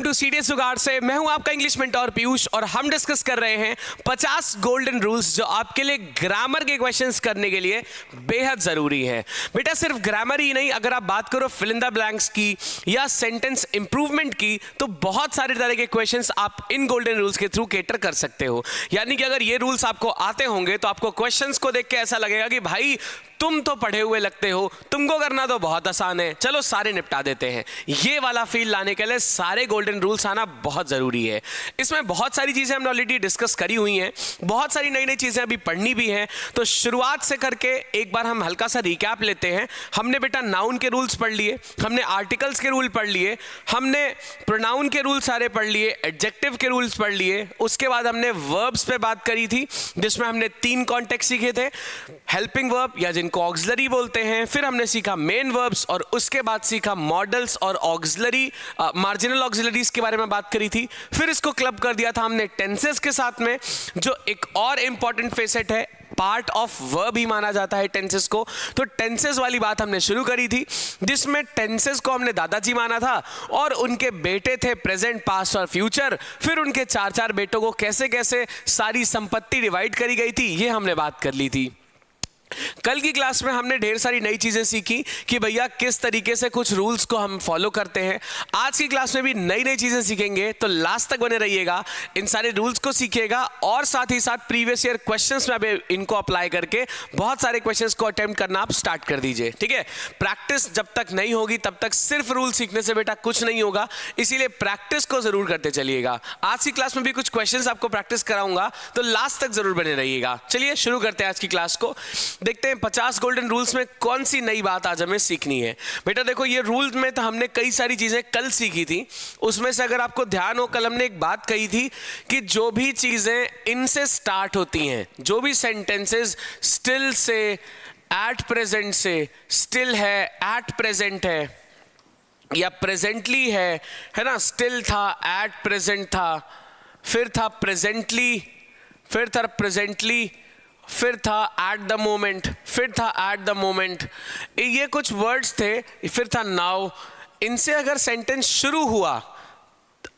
To CDS जुगाड़ से। मैं हूं आपका इंग्लिश मेंटोर पीयूष और हम डिस्कस कर रहे हैं 50 गोल्डन रूल्स जो आपके लिए ग्रामर के क्वेश्चंस करने के लिए बेहद जरूरी है। बेटा सिर्फ ग्रामर ही नहीं, अगर आप बात करो फिल इन द ब्लैंक्स की या सेंटेंस इंप्रूवमेंट की, तो बहुत सारे तरह के क्वेश्चंस आप इन गोल्डन रूल्स के थ्रू केटर कर सकते हो। यानी कि अगर ये रूल्स आपको आते होंगे तो आपको क्वेश्चंस को देख के ऐसा लगेगा कि भाई तुम तो पढ़े हुए लगते हो, तुमको करना तो बहुत आसान है, चलो सारे निपटा देते हैं। ये वाला फील लाने के लिए सारे गोल्डन रूल्स आना बहुत ज़रूरी है। इसमें बहुत सारी चीज़ें हमने ऑलरेडी डिस्कस करी हुई हैं, बहुत सारी नई नई चीज़ें अभी पढ़नी भी हैं। तो शुरुआत से करके एक बार हम हल्का सा रिकैप लेते हैं। हमने बेटा नाउन के रूल्स पढ़ लिए, हमने आर्टिकल्स के रूल पढ़ लिए, हमने प्रोनाउन के रूल सारे पढ़ लिए, एडजेक्टिव के रूल्स पढ़ लिए। उसके बाद हमने वर्ब्स पे बात करी थी जिसमें हमने 3 कॉन्टेक्स्ट सीखे थे, हेल्पिंग वर्ब या को ऑक्सिलरी बोलते हैं। फिर हमने सीखा मेन वर्ब्स और उसके बाद सीखा मॉडल्स और ऑक्सिलरी मार्जिनल ऑक्सिलरीज के बारे में बात करी थी। फिर इसको क्लब कर दिया था हमने टेंसेस के साथ में, जो एक और इंपॉर्टेंट फेसेट है, पार्ट ऑफ वर्ब ही माना जाता है टेंसेस को। तो टेंसेस वाली बात हमने शुरू करी थी जिसमें टेंसेस को हमने दादाजी माना था और उनके बेटे थे प्रेजेंट, पास्ट और फ्यूचर। फिर उनके 4 बेटों को कैसे कैसे सारी संपत्ति डिवाइड करी गई थी ये हमने बात कर ली थी। कल की क्लास में हमने ढेर सारी नई चीजें सीखी कि भैया किस तरीके से कुछ रूल्स को हम फॉलो करते हैं। आज की क्लास में भी नई नई चीजें सीखेंगे, तो लास्ट तक बने रहिएगा, इन सारे रूल्स को सीखिएगा और साथ ही साथ प्रीवियस ईयर क्वेश्चंस में अभी इनको अप्लाई करके बहुत सारे क्वेश्चंस को अटेम्प्ट करना आप स्टार्ट कर दीजिए। ठीक है, प्रैक्टिस जब तक नहीं होगी तब तक सिर्फ रूल सीखने से बेटा कुछ नहीं होगा, इसीलिए प्रैक्टिस को जरूर करते चलिएगा। आज की क्लास में भी कुछ क्वेश्चंस आपको प्रैक्टिस कराऊंगा, तो लास्ट तक जरूर बने रहिएगा। चलिए शुरू करते हैं आज की क्लास को। देखते हैं 50 गोल्डन रूल्स में कौन सी नई बात आज हमें सीखनी है। बेटा देखो, ये रूल्स में तो हमने कई सारी चीजें कल सीखी थी, उसमें से अगर आपको ध्यान हो कल हमने एक बात कही थी कि जो भी चीजें इनसे स्टार्ट होती हैं, जो भी sentences still say, at present से, स्टिल है, एट प्रेजेंट है या प्रेजेंटली है ना, स्टिल था, एट प्रेजेंट था, फिर था प्रेजेंटली, फिर था प्रेजेंटली, फिर था एट द मोमेंट, फिर था एट द मोमेंट, ये कुछ वर्ड्स थे, फिर था नाउ। इनसे अगर सेंटेंस शुरू हुआ,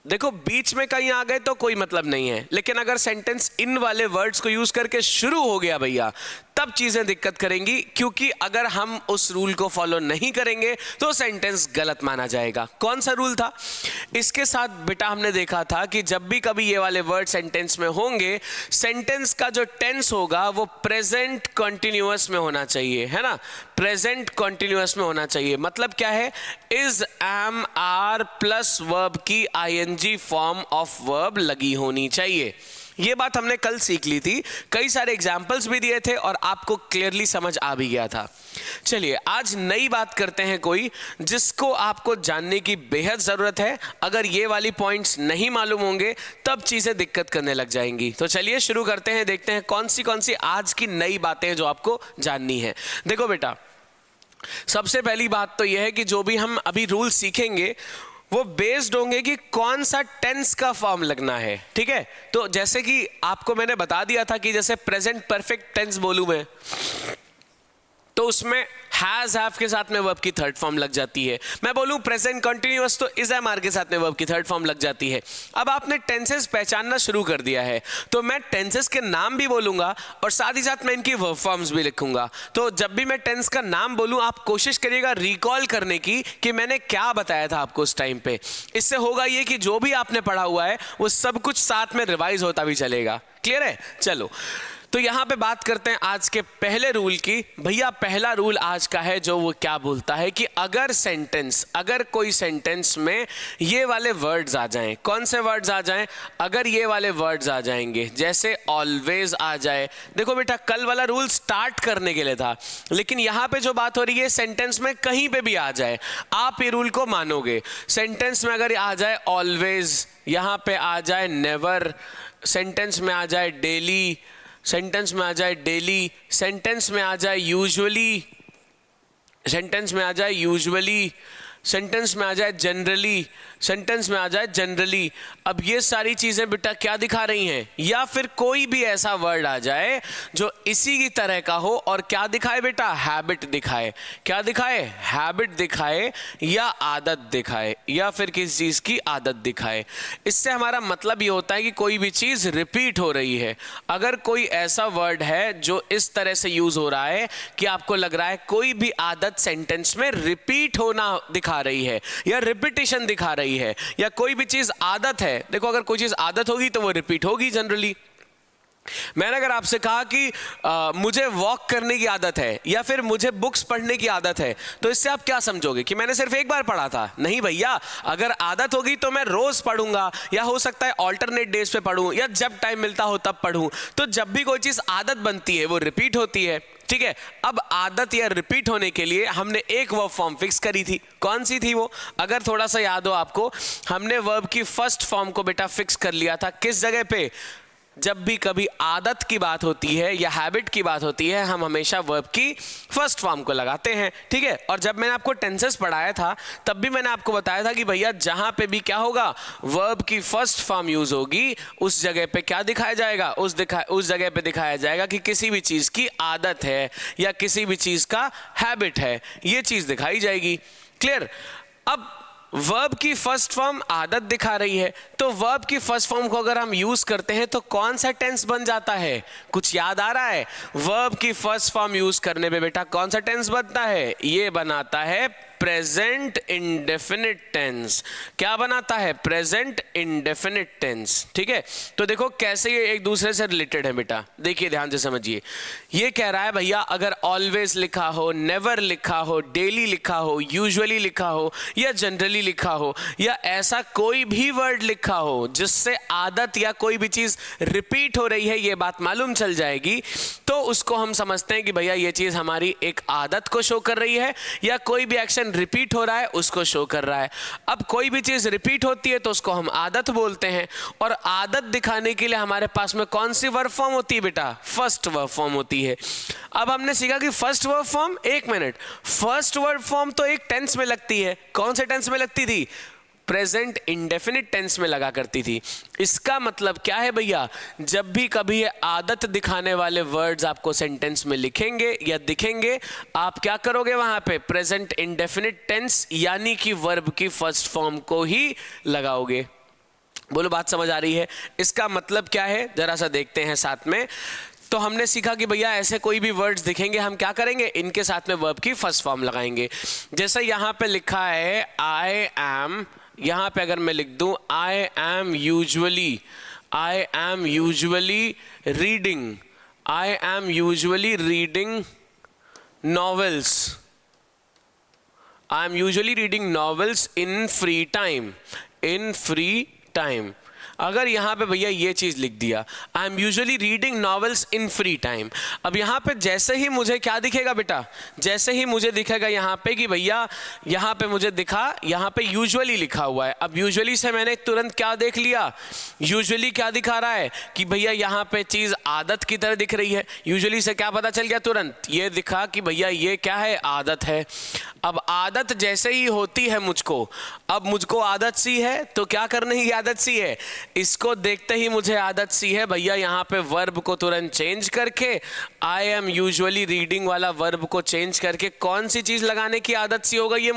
देखो बीच में कहीं आ गए तो कोई मतलब नहीं है, लेकिन अगर सेंटेंस इन वाले वर्ड्स को यूज करके शुरू हो गया भैया, तब चीजें दिक्कत करेंगी, क्योंकि अगर हम उस रूल को फॉलो नहीं करेंगे तो सेंटेंस गलत माना जाएगा। कौन सा रूल था? इसके साथ बेटा हमने देखा था कि जब भी कभी ये वाले वर्ड सेंटेंस में होंगे, सेंटेंस का जो टेंस होगा वो प्रेजेंट कंटिन्यूअस में होना चाहिए, है ना, प्रेजेंट कंटिन्यूअस में होना चाहिए। मतलब क्या है? Is, am, are plus verb की आईएनजी फॉर्म ऑफ वर्ब लगी होनी चाहिए। ये बात हमने कल सीख ली थी, कई सारे एग्जाम्पल्स भी दिए थे और आपको क्लियरली समझ आ भी गया था। चलिए आज नई बात करते हैं कोई जिसको आपको जानने की बेहद जरूरत है। अगर ये वाली पॉइंट्स नहीं मालूम होंगे तब चीजें दिक्कत करने लग जाएंगी। तो चलिए शुरू करते हैं, देखते हैं कौन सी आज की नई बातें जो आपको जाननी है। देखो बेटा, सबसे पहली बात तो यह है कि जो भी हम अभी रूल सीखेंगे वो बेस्ड होंगे कि कौन सा टेंस का फॉर्म लगना है। ठीक है, तो जैसे कि आपको मैंने बता दिया था कि जैसे प्रेजेंट परफेक्ट टेंस बोलूं मैं, तो उसमें हैज, हैव के साथ में वर्ब की थर्ड फॉर्म लग जाती है। मैं बोलूं प्रेजेंट कंटिन्यूअस, तो इज, एम, आर के साथ में वर्ब की थर्ड फॉर्म लग जाती है। अब आपने टेंसेस पहचानना शुरू कर दिया है, तो मैं टेंसेस के नाम भी बोलूंगा और साथ ही साथ मैं इनकी वर्ब फॉर्म्स भी लिखूंगा। तो जब भी मैं टेंस का नाम बोलूं, आप कोशिश करिएगा रिकॉल करने की कि मैंने क्या बताया था आपको उस टाइम पे। इससे होगा ये कि जो भी आपने पढ़ा हुआ है वो सब कुछ साथ में रिवाइज होता भी चलेगा। क्लियर है? चलो तो यहां पे बात करते हैं आज के पहले रूल की। भैया पहला रूल आज का है जो वो क्या बोलता है कि अगर कोई सेंटेंस में ये वाले वर्ड्स आ जाएं, कौन से वर्ड्स आ जाएं? अगर ये वाले वर्ड्स आ जाएंगे, जैसे ऑलवेज आ जाए। देखो बेटा, कल वाला रूल स्टार्ट करने के लिए था, लेकिन यहां पे जो बात हो रही है सेंटेंस में कहीं पे भी आ जाए, आप ये रूल को मानोगे। सेंटेंस में अगर आ जाए ऑलवेज, यहां पे आ जाए नेवर, सेंटेंस में आ जाए डेली, सेंटेंस में आ जाए डेली, सेंटेंस में आ जाए यूजुअली, सेंटेंस में आ जाए यूजुअली, सेंटेंस में आ जाए जनरली, सेंटेंस में आ जाए जनरली। अब ये सारी चीजें बेटा क्या दिखा रही हैं, या फिर कोई भी ऐसा वर्ड आ जाए जो इसी की तरह का हो और क्या दिखाए बेटा, हैबिट दिखाए। क्या दिखाए, हैबिट दिखाए या आदत दिखाए, या फिर किसी चीज की आदत दिखाए। इससे हमारा मतलब ये होता है कि कोई भी चीज रिपीट हो रही है। अगर कोई ऐसा वर्ड है जो इस तरह से यूज हो रहा है कि आपको लग रहा है कोई भी आदत सेंटेंस में रिपीट होना दिखा रही है या रिपीटिशन दिखा रही है, या कोई भी चीज आदत है। देखो अगर कोई चीज आदत होगी तो वो रिपीट होगी जनरली। मैंने अगर आपसे कहा कि मुझे वॉक करने की आदत है या फिर मुझे बुक्स पढ़ने की आदत है, तो इससे आप क्या समझोगे कि मैंने सिर्फ एक बार पढ़ा था? नहीं भैया, अगर आदत होगी तो मैं रोज पढ़ूंगा, या हो सकता है ऑल्टरनेट डेज पे पढ़ूं, या जब टाइम मिलता हो तब पढ़ूं। तो जब भी कोई चीज आदत बनती है वो रिपीट होती है, ठीक है। अब आदत या रिपीट होने के लिए हमने एक वर्ब फॉर्म फिक्स करी थी। कौन सी थी वो? अगर थोड़ा सा याद हो आपको, हमने वर्ब की फर्स्ट फॉर्म को बेटा फिक्स कर लिया था। किस जगह पे? जब भी कभी आदत की बात होती है या हैबिट की बात होती है, हम हमेशा वर्ब की फर्स्ट फॉर्म को लगाते हैं, ठीक है। और जब मैंने आपको टेंसेस पढ़ाया था तब भी मैंने आपको बताया था कि भैया जहां पे भी क्या होगा, वर्ब की फर्स्ट फॉर्म यूज होगी, उस जगह पे क्या दिखाया जाएगा, उस जगह पे दिखाया जाएगा कि किसी भी चीज की आदत है या किसी भी चीज का हैबिट है, ये चीज दिखाई जाएगी। क्लियर? अब वर्ब की फर्स्ट फॉर्म आदत दिखा रही है, तो वर्ब की फर्स्ट फॉर्म को अगर हम यूज करते हैं तो कौन सा टेंस बन जाता है? कुछ याद आ रहा है? वर्ब की फर्स्ट फॉर्म यूज करने पे बेटा कौन सा टेंस बनता है? ये बनाता है प्रेजेंट इंडेफिनिट टेंस। क्या बनाता है? प्रेजेंट इंडेफिनिट टेंस, ठीक है। तो देखो कैसे ये एक दूसरे से रिलेटेड है बेटा, देखिए ध्यान से समझिए। ये कह रहा है भैया अगर ऑलवेज लिखा हो, नेवर लिखा हो, डेली लिखा हो, यूजुअली लिखा हो, या जनरली लिखा हो, या ऐसा कोई भी वर्ड लिखा हो जिससे आदत या कोई भी चीज रिपीट हो रही है, ये बात मालूम चल जाएगी, तो उसको हम समझते हैं कि भैया ये चीज हमारी एक आदत को शो कर रही है, या कोई भी एक्शन रिपीट हो रहा है उसको शो कर रहा है। अब कोई भी चीज रिपीट होती है तो उसको हम आदत बोलते हैं, और आदत दिखाने के लिए हमारे पास में कौन सी वर्ब फॉर्म होती है बेटा? फर्स्ट वर्ब फॉर्म होती है। अब हमने सीखा कि फर्स्ट वर्ब फॉर्म, एक मिनट, फर्स्ट वर्ब फॉर्म तो एक टेंस में लगती है। कौन से टेंस में लगती थी? प्रेजेंट इंडेफिनिट टेंस में लगा करती थी। इसका मतलब क्या है भैया? जब भी कभी ये आदत दिखाने वाले वर्ड्स आपको सेंटेंस में लिखेंगे या दिखेंगे, आप क्या करोगे वहां पे? प्रेजेंट इंडेफिनिट टेंस यानी कि वर्ब की फर्स्ट फॉर्म को ही लगाओगे। बोलो बात समझ आ रही है? इसका मतलब क्या है जरा सा देखते हैं साथ में। तो हमने सीखा कि भैया ऐसे कोई भी वर्ड्स दिखेंगे हम क्या करेंगे? इनके साथ में वर्ब की फर्स्ट फॉर्म लगाएंगे। जैसे यहां पे लिखा है आई एम, यहां पे अगर मैं लिख दूं I am usually reading, I am usually reading novels, I am usually reading novels in free time. अगर यहां पे भैया ये चीज लिख दिया, I am usually reading novels in free time, अब यहां पे जैसे ही मुझे क्या दिखेगा बेटा? जैसे ही मुझे दिखेगा यहां पे कि भैया यहां पे मुझे दिखा, यहां पे यूजुअली लिखा हुआ है। अब यूजुअली से मैंने तुरंत क्या देख लिया? यूजुअली क्या दिखा रहा है कि भैया यहां पे चीज आदत की तरह दिख रही है। यूजुअली से क्या पता चल गया? तुरंत ये दिखा कि भैया ये क्या है? आदत है। अब आदत जैसे ही होती है मुझको, अब मुझको आदत सी है तो क्या करने की आदत सी है? इसको देखते ही मुझे आदत सी है भैया, यहां पे वर्ब को तुरंत चेंज करके आई एम यूजुअली रीडिंग वाला वर्ब को चेंज करके कौन सी चीज लगाने की आदत सी हो गई है?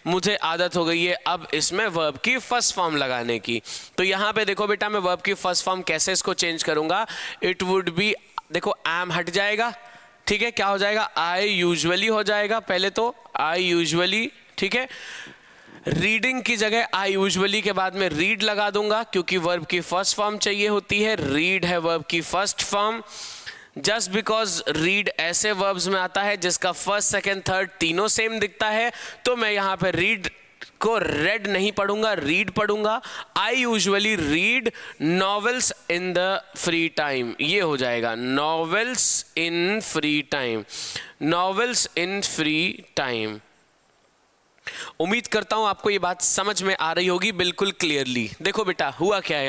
मुझे आदत हो गई है अब इसमें वर्ब की फर्स्ट फॉर्म लगाने की। तो यहां पे देखो बेटा मैं वर्ब की फर्स्ट फॉर्म कैसे इसको चेंज करूंगा? इट वुड बी, देखो एम हट जाएगा, ठीक है, क्या हो जाएगा? आई यूजुअली हो जाएगा। पहले तो आई यूजुअली, ठीक है। रीडिंग की जगह आई यूजुअली के बाद में रीड लगा दूंगा क्योंकि वर्ब की फर्स्ट फॉर्म चाहिए होती है। रीड है वर्ब की first form. Just because read ऐसे वर्ब्स में आता है जिसका फर्स्ट, सेकेंड, थर्ड तीनों सेम दिखता है, तो मैं यहां पे रीड को रेड नहीं पढ़ूंगा, रीड पढ़ूंगा। I usually read novels in the free time, ये हो जाएगा novels in free time, novels in free time. उम्मीद करता हूं आपको ये बात समझ में आ रही होगी बिल्कुल क्लियरली। देखो बेटा हुआ क्या है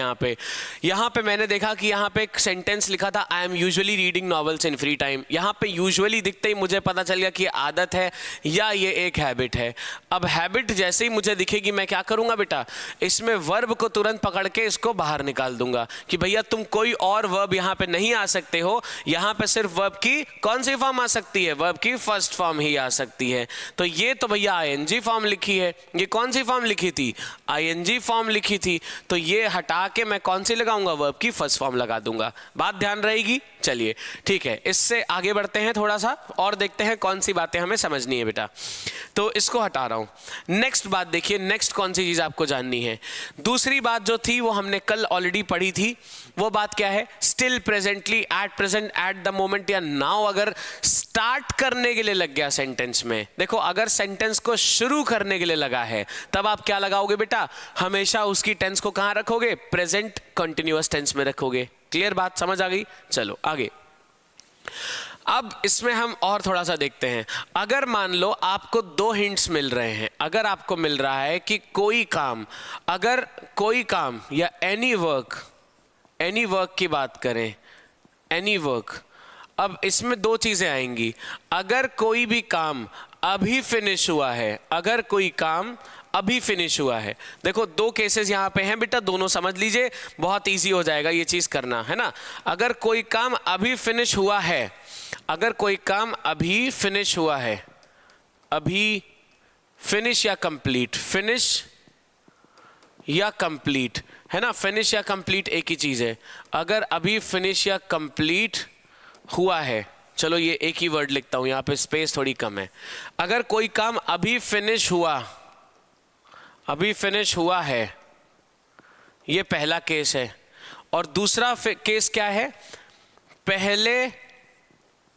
यहाँ पे मैंने देखा कि यहाँ पे एक सेंटेंस लिखा था, I am usually reading novels in free time. यहाँ पे यूजुअली दिखते ही मुझे पता चल गया कि ये आदत है या ये एक हैबिट है। अब हैबिट जैसे ही मुझे दिखेगी मैं क्या करूँगा बेटा, इसमें वर्ब को तुरंत पकड़ के इसको बाहर निकाल दूंगा कि भैया तुम कोई और वर्ब यहाँ पे नहीं आ सकते हो, यहाँ पे सिर्फ वर्ब की कौन सी फॉर्म आ सकती है, वर्ब की फर्स्ट फॉर्म ही आ सकती है। तो ये तो भैया आईएनजी फॉर्म लिखी है, ये कौन सी फॉर्म लिखी थी, आईएनजी फॉर्म लिखी थी, तो ये हटा के मैं कौन सी लगाऊंगा, वर्ब की फर्स्ट फॉर्म लगा दूंगा। बात ध्यान रहेगी। चलिए ठीक है, इससे आगे बढ़ते हैं थोड़ा सा और देखते हैं कौन सी बातें हमें समझनी है बेटा। तो इसको हटा रहा हूं। नेक्स्ट बात देखिए, नेक्स्ट कौन सी चीज आपको जाननी है। दूसरी बात जो थी वो हमने कल ऑलरेडी पढ़ी थी। वो बात क्या है, still, presently, at present, at the moment या नाउ अगर स्टार्ट करने के लिए लग गया सेंटेंस में, देखो अगर सेंटेंस को शुरू करने के लिए लगा है तब आप क्या लगाओगे बेटा, हमेशा उसकी टेंस को कहां रखोगे, प्रेजेंट कंटिन्यूअस टेंस में रखोगे। क्लियर बात समझ आ गई। चलो आगे। अब इसमें हम और थोड़ा सा देखते हैं। अगर मान लो आपको दो हिंट्स मिल रहे हैं, अगर आपको मिल रहा है कि कोई काम, अगर कोई काम या एनी वर्क की बात करें, एनी वर्क, अब इसमें दो चीजें आएंगी। अगर कोई भी काम अभी फिनिश हुआ है, अगर कोई काम अभी फिनिश हुआ है, देखो दो केसेस यहां पे हैं बेटा, दोनों समझ लीजिए, बहुत इजी हो जाएगा ये चीज करना, है ना। अगर कोई काम अभी फिनिश हुआ है, अगर कोई काम अभी फिनिश हुआ है, अभी फिनिश या कंप्लीट, फिनिश या कंप्लीट, है ना, फिनिश या कंप्लीट एक ही चीज है। अगर अभी फिनिश या कंप्लीट हुआ है, चलो ये एक ही वर्ड लिखता हूं, यहां पे स्पेस थोड़ी कम है। अगर कोई काम अभी फिनिश हुआ, अभी फिनिश हुआ है, ये पहला केस है। और दूसरा केस क्या है, पहले,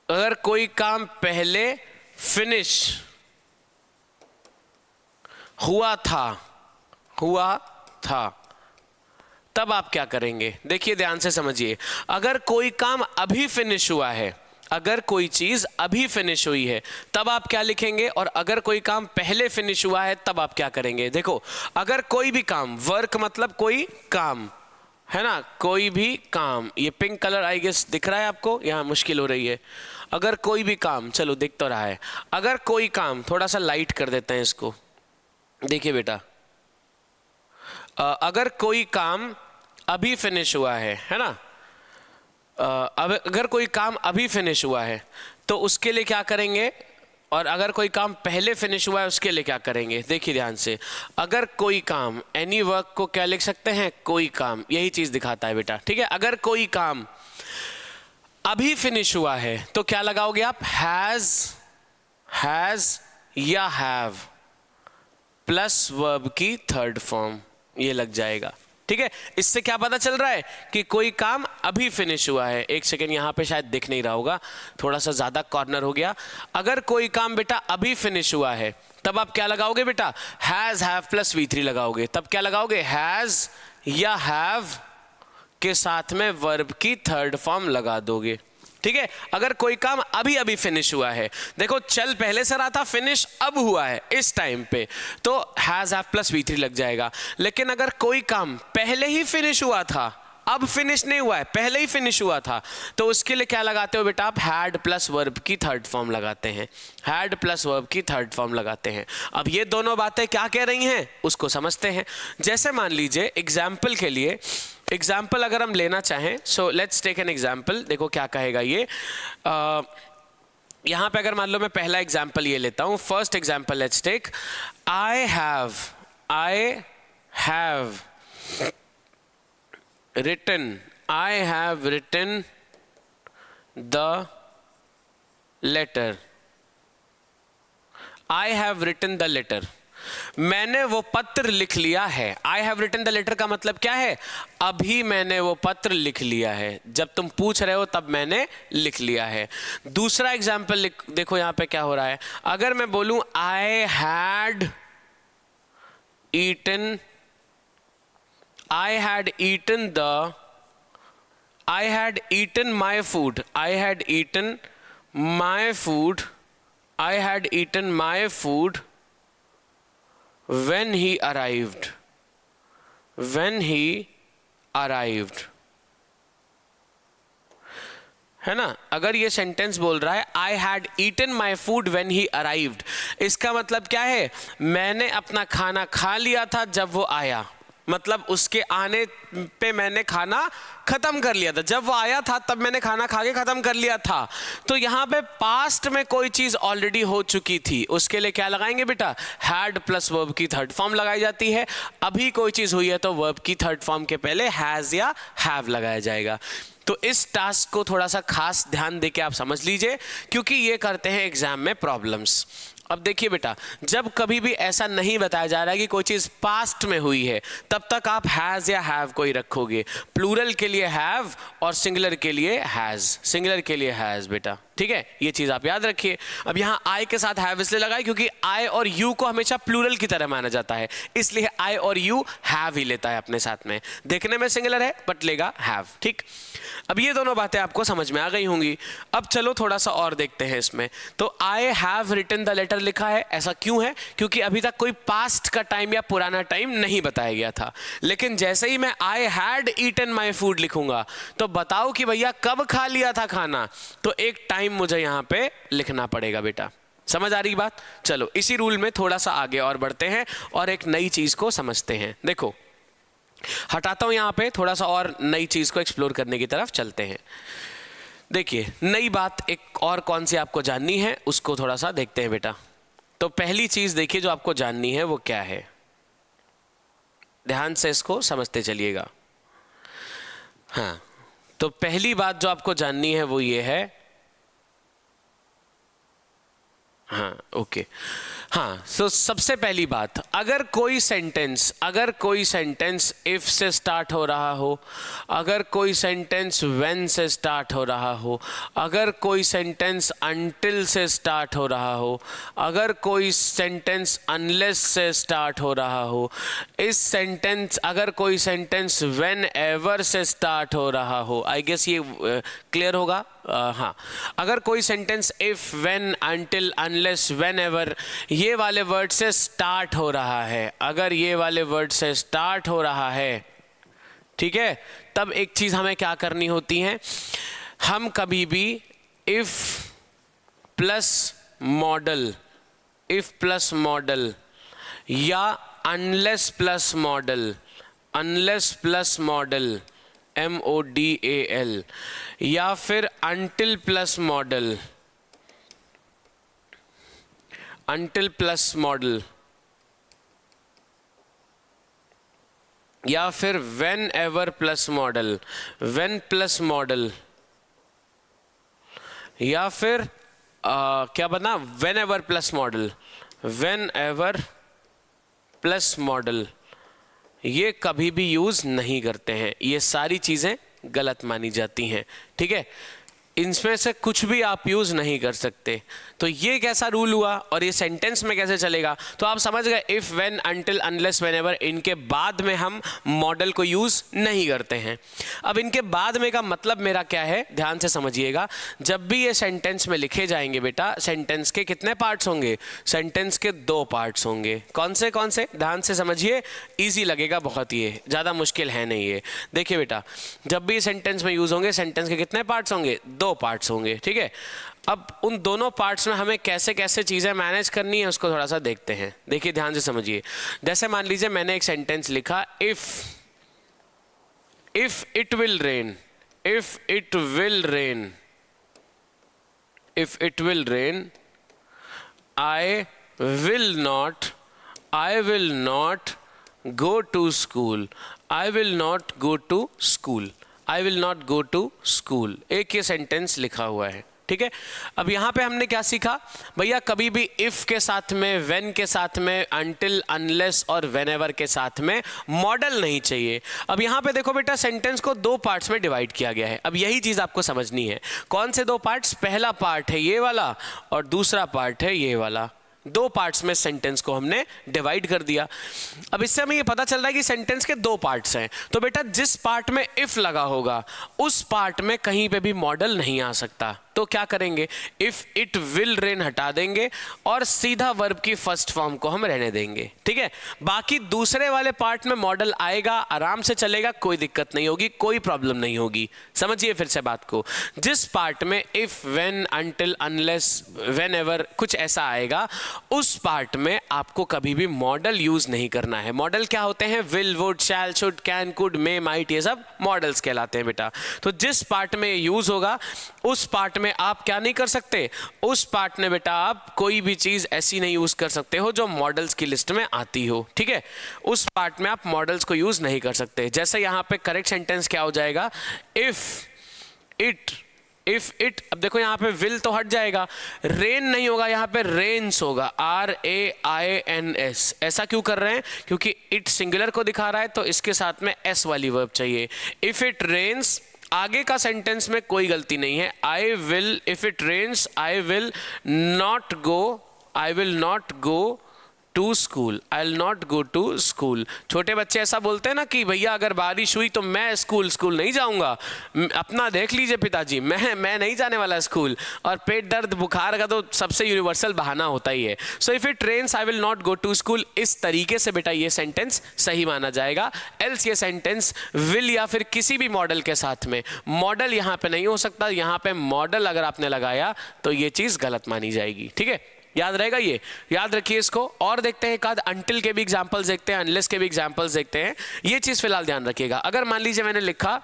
अगर कोई काम पहले फिनिश हुआ था, तब आप क्या करेंगे, देखिए ध्यान से समझिए। अगर कोई काम अभी फिनिश हुआ है, अगर कोई चीज अभी फिनिश हुई है, तब आप क्या लिखेंगे, और अगर कोई काम पहले फिनिश हुआ है तब आप क्या करेंगे। देखो अगर कोई भी काम, वर्क मतलब कोई काम, है ना, कोई भी काम, ये पिंक कलर आई गेस दिख रहा है आपको, यहां मुश्किल हो रही है। अगर कोई भी काम, चलो दिख तो रहा है, अगर कोई काम, थोड़ा सा लाइट कर देते हैं इसको, देखिए बेटा, अगर कोई काम अभी फिनिश हुआ है ना, अब अगर कोई काम अभी फिनिश हुआ है तो उसके लिए क्या करेंगे, और अगर कोई काम पहले फिनिश हुआ है उसके लिए क्या करेंगे। देखिए ध्यान से, अगर कोई काम, एनी वर्क को क्या लिख सकते हैं, कोई काम, यही चीज दिखाता है बेटा, ठीक है। अगर कोई काम अभी फिनिश हुआ है तो क्या लगाओगे आप, हैज या हैव प्लस वर्ब की थर्ड फॉर्म, ये लग जाएगा, ठीक है। इससे क्या पता चल रहा है कि कोई काम अभी फिनिश हुआ है। एक सेकेंड, यहां पे शायद दिख नहीं रहा होगा, थोड़ा सा ज्यादा कॉर्नर हो गया। अगर कोई काम बेटा अभी फिनिश हुआ है तब आप क्या लगाओगे बेटा, हैज, हैव प्लस V3 लगाओगे। तब क्या लगाओगे, हैज या हैव के साथ में वर्ब की थर्ड फॉर्म लगा दोगे, ठीक है। अगर कोई काम अभी फिनिश हुआ है, देखो चल पहले से रहा था, फिनिश अब हुआ है इस टाइम पे, तो हैज हैव प्लस V3 लग जाएगा। लेकिन अगर कोई काम पहले ही फिनिश हुआ था, अब फिनिश नहीं हुआ है, पहले ही फिनिश हुआ था, तो उसके लिए क्या लगाते हो बेटा, आप हैड प्लस वर्ब की थर्ड फॉर्म लगाते हैं, हैड प्लस वर्ब की थर्ड फॉर्म लगाते हैं। अब ये दोनों बातें क्या कह रही हैं उसको समझते हैं। जैसे मान लीजिए एग्जाम्पल के लिए, एग्जाम्पल अगर हम लेना चाहें, so let's take an example. देखो क्या कहेगा ये, यहां पे अगर मान लो मैं पहला एग्जाम्पल ये लेता हूं, first example let's take, I have written the letter, I have written the letter, मैंने वो पत्र लिख लिया है। I have written the letter का मतलब क्या है, अभी मैंने वो पत्र लिख लिया है, जब तुम पूछ रहे हो तब मैंने लिख लिया है। दूसरा एग्जाम्पल देखो यहां पे क्या हो रहा है, अगर मैं बोलूं I had eaten my food, I had eaten my food when he arrived, when he arrived, है ना। अगर ये सेंटेंस बोल रहा है I had eaten my food when he arrived, इसका मतलब क्या है, मैंने अपना खाना खा लिया था जब वो आया, मतलब उसके आने पे मैंने खाना खत्म कर लिया था, जब वो आया था तब मैंने खाना खा के खत्म कर लिया था। तो यहाँ पे पास्ट में कोई चीज ऑलरेडी हो चुकी थी, उसके लिए क्या लगाएंगे बेटा, हैड प्लस वर्ब की थर्ड फॉर्म लगाई जाती है। अभी कोई चीज हुई है तो वर्ब की थर्ड फॉर्म के पहले हैज या हैव लगाया जाएगा। तो इस टास्क को थोड़ा सा खास ध्यान देके आप समझ लीजिए, क्योंकि ये करते हैं एग्जाम में प्रॉब्लम्स। अब देखिए बेटा, जब कभी भी ऐसा नहीं बताया जा रहा है कि कोई चीज पास्ट में हुई है, तब तक आप हैज या हैव को ही रखोगे। प्लूरल के लिए हैव और सिंगुलर के लिए हैज, सिंगुलर के लिए हैज बेटा, ठीक है, ये चीज आप याद रखिए। अब यहाँ आई के साथ हैव इसलिए लगाए क्योंकि आई और यू को हमेशा प्लूरल की तरह माना जाता है, इसलिए आई और यू हैव ही लेता है अपने साथ में। देखने में सिंगुलर है बट लेगा हैव, ठीक। अब ये दोनों बातें आपको समझ में आ गई होंगी। अब चलो थोड़ा सा और देखते हैं इसमें। तो I have written the letter लिखा है, ऐसा क्यों है, क्योंकि अभी तक कोई पास्ट का टाइम या पुराना टाइम नहीं बताया गया था। लेकिन जैसे ही मैं I had eaten my food लिखूंगा तो बताओ कि भैया कब खा लिया था खाना, तो एक टाइम मुझे यहाँ पे लिखना पड़ेगा बेटा। समझ आ रही बात। चलो इसी रूल में थोड़ा सा आगे और बढ़ते हैं और एक नई चीज को समझते हैं। देखो हटाता हूं यहां पे, थोड़ा सा और नई चीज को एक्सप्लोर करने की तरफ चलते हैं। देखिए नई बात एक और कौन सी आपको जाननी है उसको थोड़ा सा देखते हैं बेटा। तो पहली चीज देखिए जो आपको जाननी है वो क्या है, ध्यान से इसको समझते चलिएगा। हाँ, तो पहली बात जो आपको जाननी है वो ये है, हाँ ओके, हाँ तो सबसे पहली बात, अगर कोई सेंटेंस इफ से स्टार्ट हो रहा हो, अगर कोई सेंटेंस व्हेन से स्टार्ट हो रहा हो, अगर कोई सेंटेंस अनटिल से स्टार्ट हो रहा हो, अगर कोई सेंटेंस अनलेस से स्टार्ट हो रहा हो, अगर कोई सेंटेंस व्हेन एवर से स्टार्ट हो रहा हो, आई गेस ये क्लियर होगा। हाँ, अगर कोई sentence if, when, until, unless, whenever ये वाले वर्ड से स्टार्ट हो रहा है, अगर ये वाले वर्ड से स्टार्ट हो रहा है, ठीक है, तब एक चीज हमें क्या करनी होती है, हम कभी भी इफ प्लस मॉडल या अनलेस प्लस मॉडल MODAL या फिर अनटिल प्लस मॉडल या फिर व्हेन एवर प्लस मॉडल, या फिर क्या बना, व्हेन एवर प्लस मॉडल, ये कभी भी यूज नहीं करते हैं। ये सारी चीजें गलत मानी जाती हैं, ठीक है, इनमें से कुछ भी आप यूज नहीं कर सकते। तो ये कैसा रूल हुआ और ये सेंटेंस में कैसे चलेगा, तो आप समझ गए, if, when, until, unless, whenever, इनके बाद में हम मॉडल को यूज नहीं करते हैं। अब इनके बाद में का मतलब मेरा क्या है, ध्यान से समझिएगा। जब भी ये सेंटेंस में लिखे जाएंगे बेटा, सेंटेंस के कितने पार्ट्स होंगे, सेंटेंस के 2 पार्ट्स होंगे। कौन से, ध्यान से समझिए, ईजी लगेगा बहुत, ये ज्यादा मुश्किल है नहीं ये। देखिए बेटा, जब भी सेंटेंस में यूज होंगे, सेंटेंस के कितने पार्ट्स होंगे, 2 पार्ट्स होंगे, ठीक है। अब उन दोनों पार्ट्स में हमें कैसे कैसे चीजें मैनेज करनी है उसको थोड़ा सा देखते हैं। देखिए ध्यान से समझिए। जैसे मान लीजिए मैंने एक सेंटेंस लिखा, if it will rain, I will not go to school, एक ये सेंटेंस लिखा हुआ है, ठीक है। अब यहां पे हमने क्या सीखा भैया, कभी भी इफ के साथ में, व्हेन के साथ में, अनटिल, अनलेस और व्हेनेवर के साथ में मॉडल नहीं चाहिए। अब यहां पे देखो बेटा, सेंटेंस को 2 पार्ट्स में डिवाइड किया गया है। अब यही चीज आपको समझनी है। कौन से 2 पार्ट्स, पहला पार्ट है ये वाला और दूसरा पार्ट है ये वाला। 2 पार्ट्स में सेंटेंस को हमने डिवाइड कर दिया। अब इससे हमें ये पता चल रहा है कि सेंटेंस के 2 पार्ट्स हैं। तो बेटा जिस पार्ट में इफ लगा होगा उस पार्ट में कहीं पे भी मॉडल नहीं आ सकता। तो क्या करेंगे, इफ इट विल रेन हटा देंगे और सीधा वर्ब की फर्स्ट फॉर्म को हम रहने देंगे, ठीक है। बाकी दूसरे वाले पार्ट में मॉडल आएगा, आराम से चलेगा, कोई दिक्कत नहीं होगी, कोई प्रॉब्लम नहीं होगी। समझिए फिर से बात को, जिस पार्ट में if, when, until, unless, whenever कुछ ऐसा आएगा, उस पार्ट में आपको कभी भी मॉडल यूज नहीं करना है। मॉडल क्या होते हैं, will, would, shall, should, can, could, may, might, ये सब मॉडल्स कहलाते हैं बेटा। तो जिस पार्ट में यूज होगा उस पार्ट में आप क्या नहीं कर सकते, उस पार्ट में बेटा आप कोई भी चीज ऐसी नहीं यूज कर सकते हो जो मॉडल्स की लिस्ट में आती हो, ठीक है। उस पार्ट में आप मॉडल्स को यूज नहीं कर सकते। जैसे यहां पे करेक्ट सेंटेंस क्या हो जाएगा, इफ इट, अब देखो यहाँ पे विल तो हट जाएगा, रेन नहीं होगा, यहाँ पे रेन्स होगा, RAINS। ऐसा क्यों कर रहे हैं, क्योंकि इट सिंगुलर को दिखा रहा है तो इसके साथ में S वाली वर्ब चाहिए। इफ इट रेन्स, आगे का सेंटेंस में कोई गलती नहीं है, I will, if it rains I will not go to school, I will not go to school. छोटे बच्चे ऐसा बोलते हैं ना कि भैया अगर बारिश हुई तो मैं स्कूल नहीं जाऊंगा, अपना देख लीजिए पिताजी, मैं नहीं जाने वाला स्कूल। और पेट दर्द, बुखार का तो सबसे यूनिवर्सल बहाना होता ही है। So if it rains I will not go to school, इस तरीके से बेटा ये सेंटेंस सही माना जाएगा। एल्स ये सेंटेंस विल या फिर किसी भी मॉडल के साथ में, मॉडल यहाँ पे नहीं हो सकता, यहाँ पे मॉडल अगर आपने लगाया तो ये चीज गलत मानी जाएगी, ठीक है। याद रहेगा, ये याद रखिए इसको। और देखते हैं एक आध अनटिल के भी एग्जांपल्स देखते हैं, अनलेस के भी एग्जांपल्स देखते हैं। ये चीज फिलहाल ध्यान रखिएगा। अगर मान लीजिए मैंने लिखा,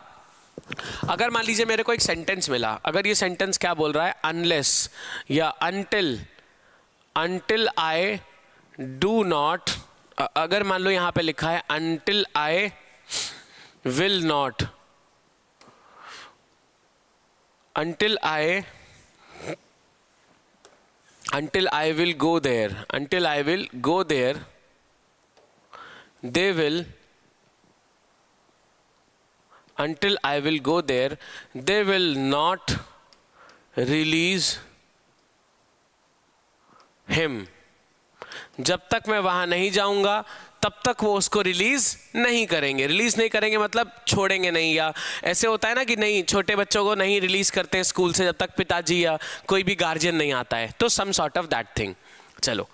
अगर मान लीजिए मेरे को एक सेंटेंस मिला, अगर ये सेंटेंस क्या बोल रहा है, अनलेस या अनटिल आई डू नॉट, अगर मान लो यहां पे लिखा है until I will not, until I will go there, until I will go there, they will, until I will go there, they will not release him। जब तक मैं वहां नहीं जाऊंगा तब तक वो उसको रिलीज नहीं करेंगे। रिलीज नहीं करेंगे मतलब छोड़ेंगे नहीं, या ऐसे होता है ना कि नहीं, छोटे बच्चों को नहीं रिलीज करते हैं स्कूल से जब तक पिताजी या कोई भी गार्जियन नहीं आता है, तो some sort of that thing. चलो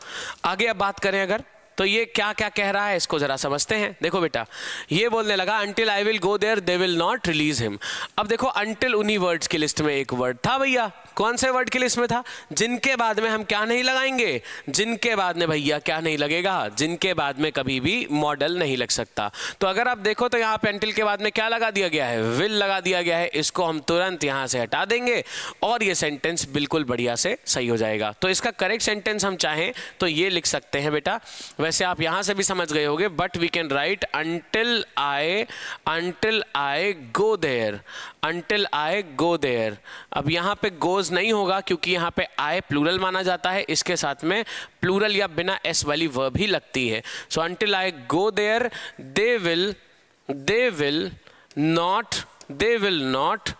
आगे अब बात करें अगर, तो ये क्या क्या कह रहा है इसको जरा समझते हैं। देखो बेटा, ये बोलने लगा until I will go there they will not release him। अब देखो until उन्हीं वर्ड्स की लिस्ट में एक वर्ड था भैया, कौन से वर्ड की लिस्ट में था, जिनके बाद में हम क्या नहीं लगाएंगे, जिनके बाद में भैया क्या नहीं लगेगा, जिनके बाद में कभी भी मॉडल नहीं लग सकता। तो अगर आप देखो तो यहाँ पे until के बाद में क्या लगा दिया गया है, will लगा दिया गया है। इसको हम तुरंत यहाँ से हटा देंगे और ये सेंटेंस बिल्कुल बढ़िया से सही हो जाएगा। तो इसका करेक्ट सेंटेंस हम चाहें तो ये लिख सकते हैं बेटा, वैसे आप यहां से भी समझ गए होंगे, but we can write until I go there, until I go there। अब यहां पे goes नहीं होगा क्योंकि यहां पे I प्लूरल माना जाता है, इसके साथ में प्लूरल या बिना S वाली वर्ब ही लगती है। सो until I go there they will not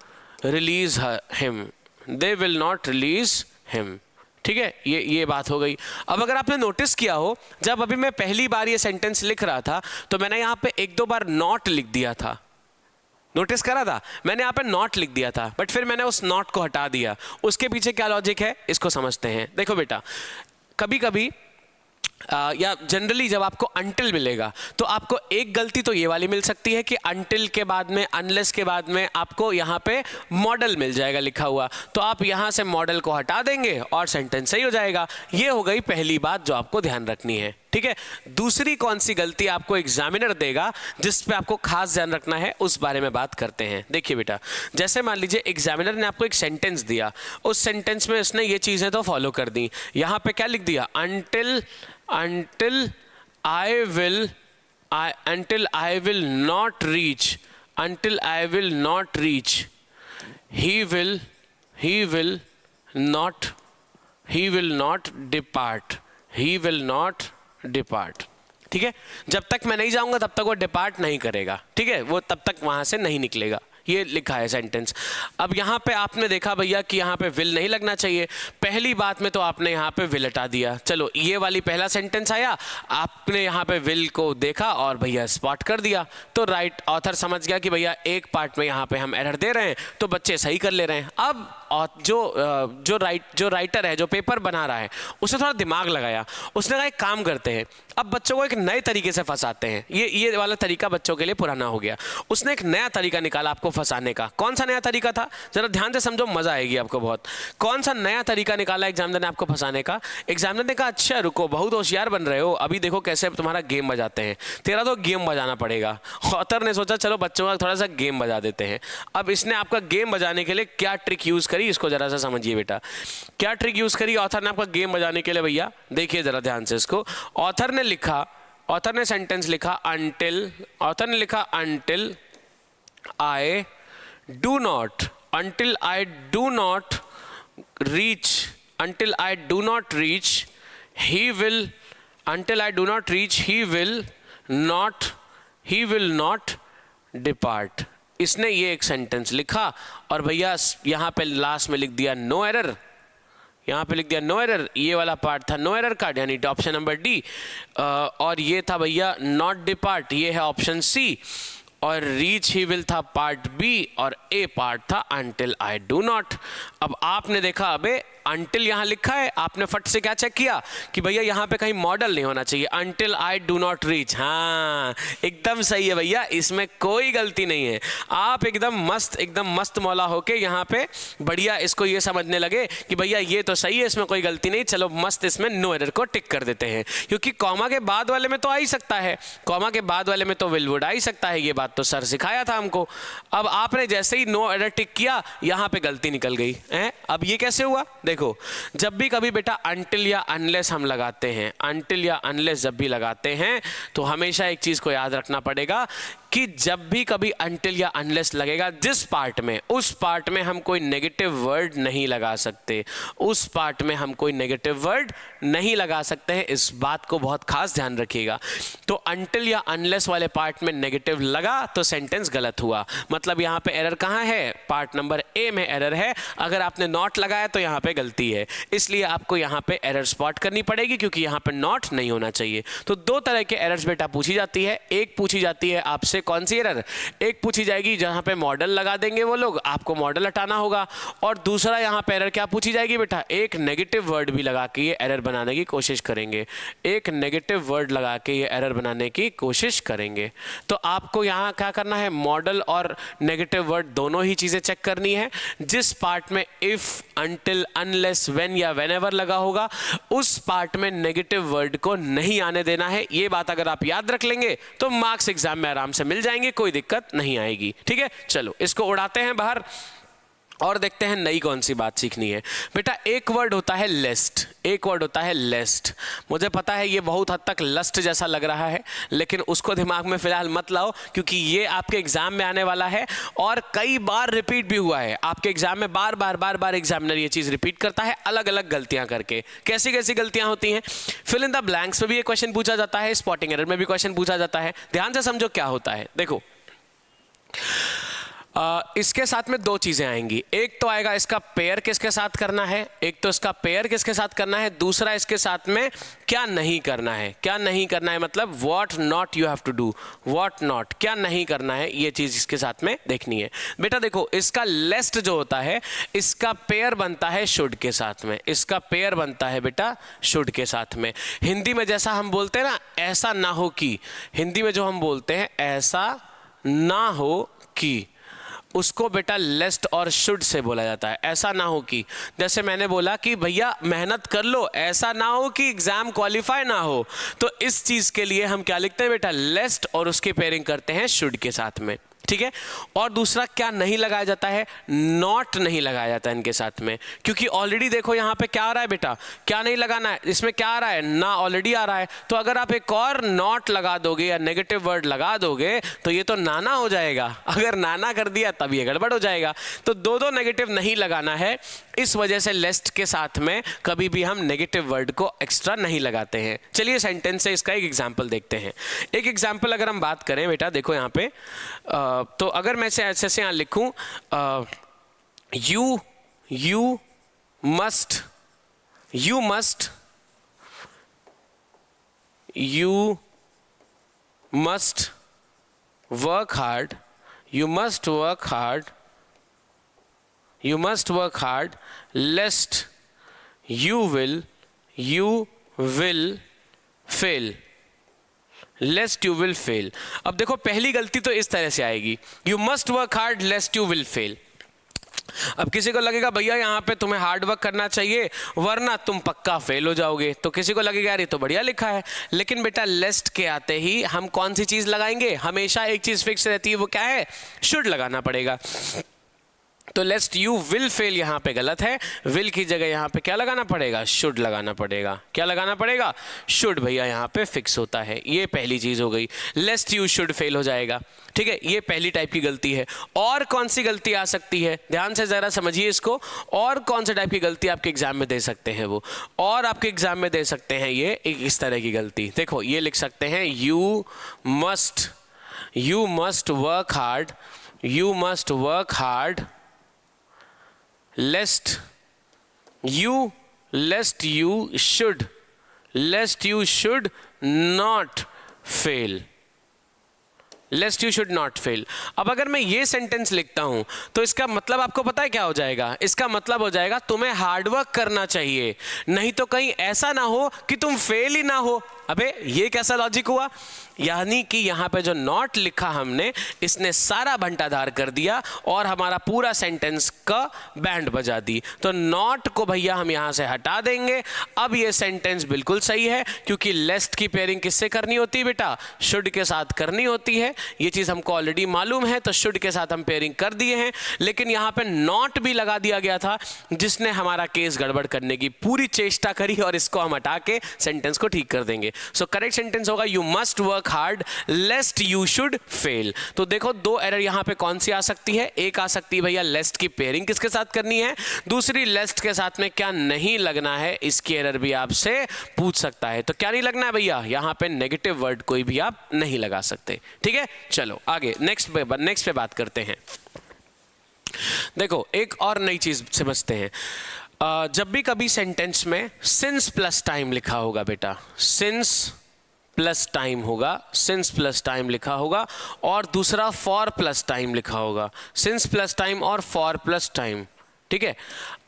release him, they will not release him। ठीक है, ये बात हो गई। अब अगर आपने नोटिस किया हो, जब अभी मैं पहली बार ये सेंटेंस लिख रहा था तो मैंने यहाँ पे एक दो बार नॉट लिख दिया था, नोटिस करा था, मैंने यहाँ पे नॉट लिख दिया था, बट फिर मैंने उस नॉट को हटा दिया। उसके पीछे क्या लॉजिक है इसको समझते हैं। देखो बेटा, कभी कभी या जनरली जब आपको until मिलेगा तो आपको एक गलती तो ये वाली मिल सकती है कि until के बाद में, unless के बाद में आपको यहाँ पे मॉडल मिल जाएगा लिखा हुआ, तो आप यहाँ से मॉडल को हटा देंगे और सेंटेंस सही हो जाएगा। ये हो गई पहली बात जो आपको ध्यान रखनी है, ठीक है। दूसरी कौन सी गलती आपको एग्जामिनर देगा जिस पे आपको खास ध्यान रखना है, उस बारे में बात करते हैं। देखिए बेटा, जैसे मान लीजिए एग्जामिनर ने आपको एक सेंटेंस दिया, उस सेंटेंस में उसने ये चीजें तो फॉलो कर दी। यहाँ पे क्या लिख दिया, until I will not reach, until I will not reach, he will not depart, he will not depart। ठीक है, जब तक मैं नहीं जाऊंगा तब तक वो डिपार्ट नहीं करेगा, ठीक है, वो तब तक वहां से नहीं निकलेगा। ये लिखा है सेंटेंस। अब यहाँ पे आपने देखा भैया कि यहाँ पे विल नहीं लगना चाहिए, पहली बात में तो आपने यहाँ पे विल हटा दिया। चलो ये वाली पहला सेंटेंस आया, आपने यहाँ पे विल को देखा और भैया स्पॉट कर दिया, तो राइट ऑथर समझ गया कि भैया एक पार्ट में यहाँ पे हम एरर दे रहे हैं तो बच्चे सही कर ले रहे हैं। अब जो राइटर है, जो पेपर बना रहा है, उसने थोड़ा दिमाग लगाया। उसने कहा एक काम करते हैं, अब बच्चों को एक नए तरीके से फंसाते हैं। ये वाला तरीका बच्चों के लिए पुराना हो गया। उसने एक नया तरीका निकाला आपको फंसाने का। कौन सा नया तरीका था, जरा ध्यान से समझो, मजा आएगी आपको बहुत। कौन सा नया तरीका निकाला एग्जामिनर ने आपको फंसाने का? एग्जामिनर ने कहा अच्छा रुको, बहुत होशियार बन रहे हो, अभी देखो कैसे तुम्हारा गेम बजाते हैं, तेरा तो गेम बजाना पड़ेगा। ऑथर ने सोचा चलो बच्चों का थोड़ा सा गेम बजा देते हैं। अब इसने आपका गेम बजाने के लिए क्या ट्रिक यूज करी, इसको जरा सा समझिए बेटा। क्या ट्रिक यूज करी ऑथर ने आपका गेम बजाने के लिए? भैया देखिए जरा ध्यान से इसको। ऑथर ने सेंटेंस लिखा until I do not reach he will not depart। इसने ये एक सेंटेंस लिखा और भैया यहाँ पे लास्ट में लिख दिया नो एरर। यहाँ पे लिख दिया नो एरर, ये वाला पार्ट था नो एरर का, यानी ऑप्शन नंबर डी। और ये था भैया नॉट डिपार्ट, ये है ऑप्शन सी। और रीच ही विल था पार्ट बी, और ए पार्ट था अंटिल आई डू नॉट। अब आपने देखा अबे अंटिल यहाँ लिखा है, आपने फट से क्या चेक किया कि भैया यहाँ पे कहीं मॉडल नहीं होना चाहिए, until I do not reach. हाँ एकदम सही है भैया, इसमें कोई गलती नहीं है। आप एकदम मस्त मौला होके यहाँ पे बढ़िया इसको ये समझने लगे कि भैया ये तो सही है, इसमें कोई गलती नहीं, चलो मस्त इसमें नो एरर को टिक कर देते हैं। क्योंकि कॉमा के बाद वाले में तो आ ही सकता है, कॉमा के बाद वाले में तो विल वुड आ ही सकता है, ये बात तो सर सिखाया था हमको। अब आपने जैसे ही नो एरर टिक किया, यहाँ पे गलती निकल गई है। अब ये कैसे हुआ? देखो जब भी कभी बेटा अंटिल या अनलेस हम लगाते हैं, अंटिल या अनलेस जब भी लगाते हैं तो हमेशा एक चीज को याद रखना पड़ेगा कि जब भी कभी अंटिल या अनलेस लगेगा, जिस पार्ट में, उस पार्ट में हम कोई नेगेटिव वर्ड नहीं लगा सकते, उस पार्ट में हम कोई नेगेटिव वर्ड नहीं लगा सकते हैं। इस बात को बहुत खास ध्यान रखिएगा। तो अंटिल या अनलेस वाले पार्ट में नेगेटिव लगा तो सेंटेंस गलत हुआ। मतलब यहाँ पे एरर कहाँ है? पार्ट नंबर ए में एरर है। अगर आपने नॉट लगाया तो यहाँ पे गलती है, इसलिए आपको यहाँ पे एरर स्पॉट करनी पड़ेगी, क्योंकि यहाँ पे नॉट नहीं होना चाहिए। तो दो तरह के एरर्स बेटा पूछी जाती है। एक पूछी जाती है आपसे कौन सी एरर? एक पूछी जाएगी जहां पे मॉडल लगा देंगे वो लोग, आपको मॉडल हटाना होगा। और दूसरा यहां पे एरर क्या पूछी जाएगी बेटा? एक नेगेटिव वर्ड भी लगा के ये एरर बनाने की कोशिश करेंगे, एक नेगेटिव वर्ड लगा के ये एरर बनाने की कोशिश करेंगे। तो आपको यहां क्या करना है? मॉडल और नेगेटिव वर्ड दोनों ही चीजें चेक करनी है। जिस पार्ट में इफ, अंटिल, अनलेस, व्हेन या व्हेनेवर लगा होगा, उस पार्ट में नेगेटिव वर्ड को नहीं आने देना है। ये बात अगर आप याद रख लेंगे तो मार्क्स एग्जाम में आराम से मिल जाएंगे, कोई दिक्कत नहीं आएगी। ठीक है, चलो इसको उड़ाते हैं बाहर और देखते हैं नई कौन सी बात सीखनी है। बेटा एक वर्ड होता है लेस्ट, एक वर्ड होता है लेस्ट। मुझे पता है ये बहुत हद तक लस्ट जैसा लग रहा है, लेकिन उसको दिमाग में फिलहाल मत लाओ, क्योंकि ये आपके एग्जाम में आने वाला है और कई बार रिपीट भी हुआ है आपके एग्जाम में। बार बार एग्जामिनर ये चीज रिपीट करता है, अलग अलग गलतियां करके। कैसी कैसी गलतियां होती हैं? फिल इन द ब्लैंक्स में भी ये क्वेश्चन पूछा जाता है, स्पॉटिंग एरर में भी क्वेश्चन पूछा जाता है। ध्यान से समझो क्या होता है। देखो इसके साथ में दो चीजें आएंगी। एक तो आएगा इसका पेयर किसके साथ करना है, एक तो इसका पेयर किसके साथ करना है, दूसरा इसके साथ में क्या नहीं करना है। क्या नहीं करना है मतलब what not you have to do, what not, क्या नहीं करना है, ये चीज इसके साथ में देखनी है। बेटा देखो इसका लेस्ट जो होता है, इसका पेयर बनता है शुड के साथ में, इसका पेयर बनता है बेटा शुड के साथ में। हिंदी में जैसा हम बोलते हैं ना ऐसा ना हो कि, हिंदी में जो हम बोलते हैं ऐसा ना हो कि, उसको बेटा लेस्ट और शुड से बोला जाता है। ऐसा ना हो कि, जैसे मैंने बोला कि भैया मेहनत कर लो, ऐसा ना हो कि एग्जाम क्वालिफाई ना हो, तो इस चीज के लिए हम क्या लिखते हैं बेटा? लेस्ट, और उसकी पेयरिंग करते हैं शुड के साथ में। ठीक है, और दूसरा क्या नहीं लगाया जाता है? नॉट नहीं लगाया जाता है इनके साथ में, क्योंकि ऑलरेडी देखो यहाँ पे क्या आ रहा है बेटा, क्या नहीं लगाना है, इसमें क्या आ रहा है? ना ऑलरेडी आ रहा है। तो अगर आप एक और नॉट लगा दोगे या नेगेटिव वर्ड लगा दोगे तो ये तो नाना हो जाएगा। अगर नाना कर दिया तब ये गड़बड़ हो जाएगा। तो दो दो नेगेटिव नहीं लगाना है, इस वजह से लेस्ट के साथ में कभी भी हम नेगेटिव वर्ड को एक्स्ट्रा नहीं लगाते हैं। चलिए सेंटेंस से इसका एक एग्जाम्पल देखते हैं। एक एग्जाम्पल अगर हम बात करें बेटा, देखो यहाँ पे तो अगर मैं से ऐसे से यहाँ लिखूं you must work hard you must work hard lest you will fail, lest you will fail। अब देखो पहली गलती तो इस तरह से आएगी, you must work hard lest you will fail। अब किसी को लगेगा भैया यहाँ पे तुम्हें हार्ड वर्क करना चाहिए वरना तुम पक्का फेल हो जाओगे, तो किसी को लगेगा यार ये तो बढ़िया लिखा है। लेकिन बेटा लेस्ट के आते ही हम कौन सी चीज लगाएंगे, हमेशा एक चीज फिक्स रहती है, वो क्या है, शुड लगाना पड़ेगा। तो लेस्ट यू विल फेल यहाँ पे गलत है, विल की जगह यहाँ पे क्या लगाना पड़ेगा, शुड लगाना पड़ेगा। क्या लगाना पड़ेगा, शुड भैया यहाँ पे फिक्स होता है। ये पहली चीज हो गई, लेस्ट यू शुड फेल हो जाएगा। ठीक है, ये पहली टाइप की गलती है। और कौन सी गलती आ सकती है, ध्यान से जरा समझिए इसको। और कौन से टाइप की गलती आपके एग्जाम में दे सकते हैं वो, और आपके एग्जाम में दे सकते हैं ये इस तरह की गलती। देखो ये लिख सकते हैं you must work hard lest you should not fail, लेस्ट you should not fail. अब अगर मैं ये सेंटेंस लिखता हूं तो इसका मतलब आपको पता है क्या हो जाएगा, इसका मतलब हो जाएगा तुम्हें हार्डवर्क करना चाहिए, नहीं तो कहीं ऐसा ना हो कि तुम फेल ही ना हो। अबे ये कैसा लॉजिक हुआ, यानी कि यहाँ पे जो नॉट लिखा हमने इसने सारा भंटाधार कर दिया और हमारा पूरा सेंटेंस का बैंड बजा दी। तो नॉट को भैया हम यहाँ से हटा देंगे। अब ये सेंटेंस बिल्कुल सही है क्योंकि लेस्ट की पेयरिंग किससे करनी होती है बेटा, शुड के साथ करनी होती है। ये चीज़ हमको ऑलरेडी मालूम है, तो शुड के साथ हम पेयरिंग कर दिए हैं। लेकिन यहाँ पे नॉट भी लगा दिया गया था जिसने हमारा केस गड़बड़ करने की पूरी चेष्टा करी और इसको हम हटा के सेंटेंस को ठीक कर देंगे। सो करेक्ट सेंटेंस होगा you must work hard लेस्ट you should fail. तो देखो दो एरर यहाँ पे कौन सी आ सकती है, एक आ सकती है भैया लेस्ट की पेयरिंग किसके साथ करनी है, दूसरी लेस्ट के साथ में क्या नहीं लगना है, इसकी एरर भी आपसे पूछ सकता है। तो क्या नहीं लगना है भैया, यहाँ पे नेगेटिव वर्ड कोई भी आप नहीं लगा सकते। ठीक है, चलो आगे नेक्स्ट पे बात करते हैं। देखो एक और नई चीज समझते हैं। जब भी कभी सेंटेंस में सिंस प्लस टाइम लिखा होगा बेटा, सिंस प्लस टाइम होगा, सिंस प्लस टाइम लिखा होगा, और दूसरा फॉर प्लस टाइम लिखा होगा, सिंस प्लस टाइम और फॉर प्लस टाइम। ठीक है,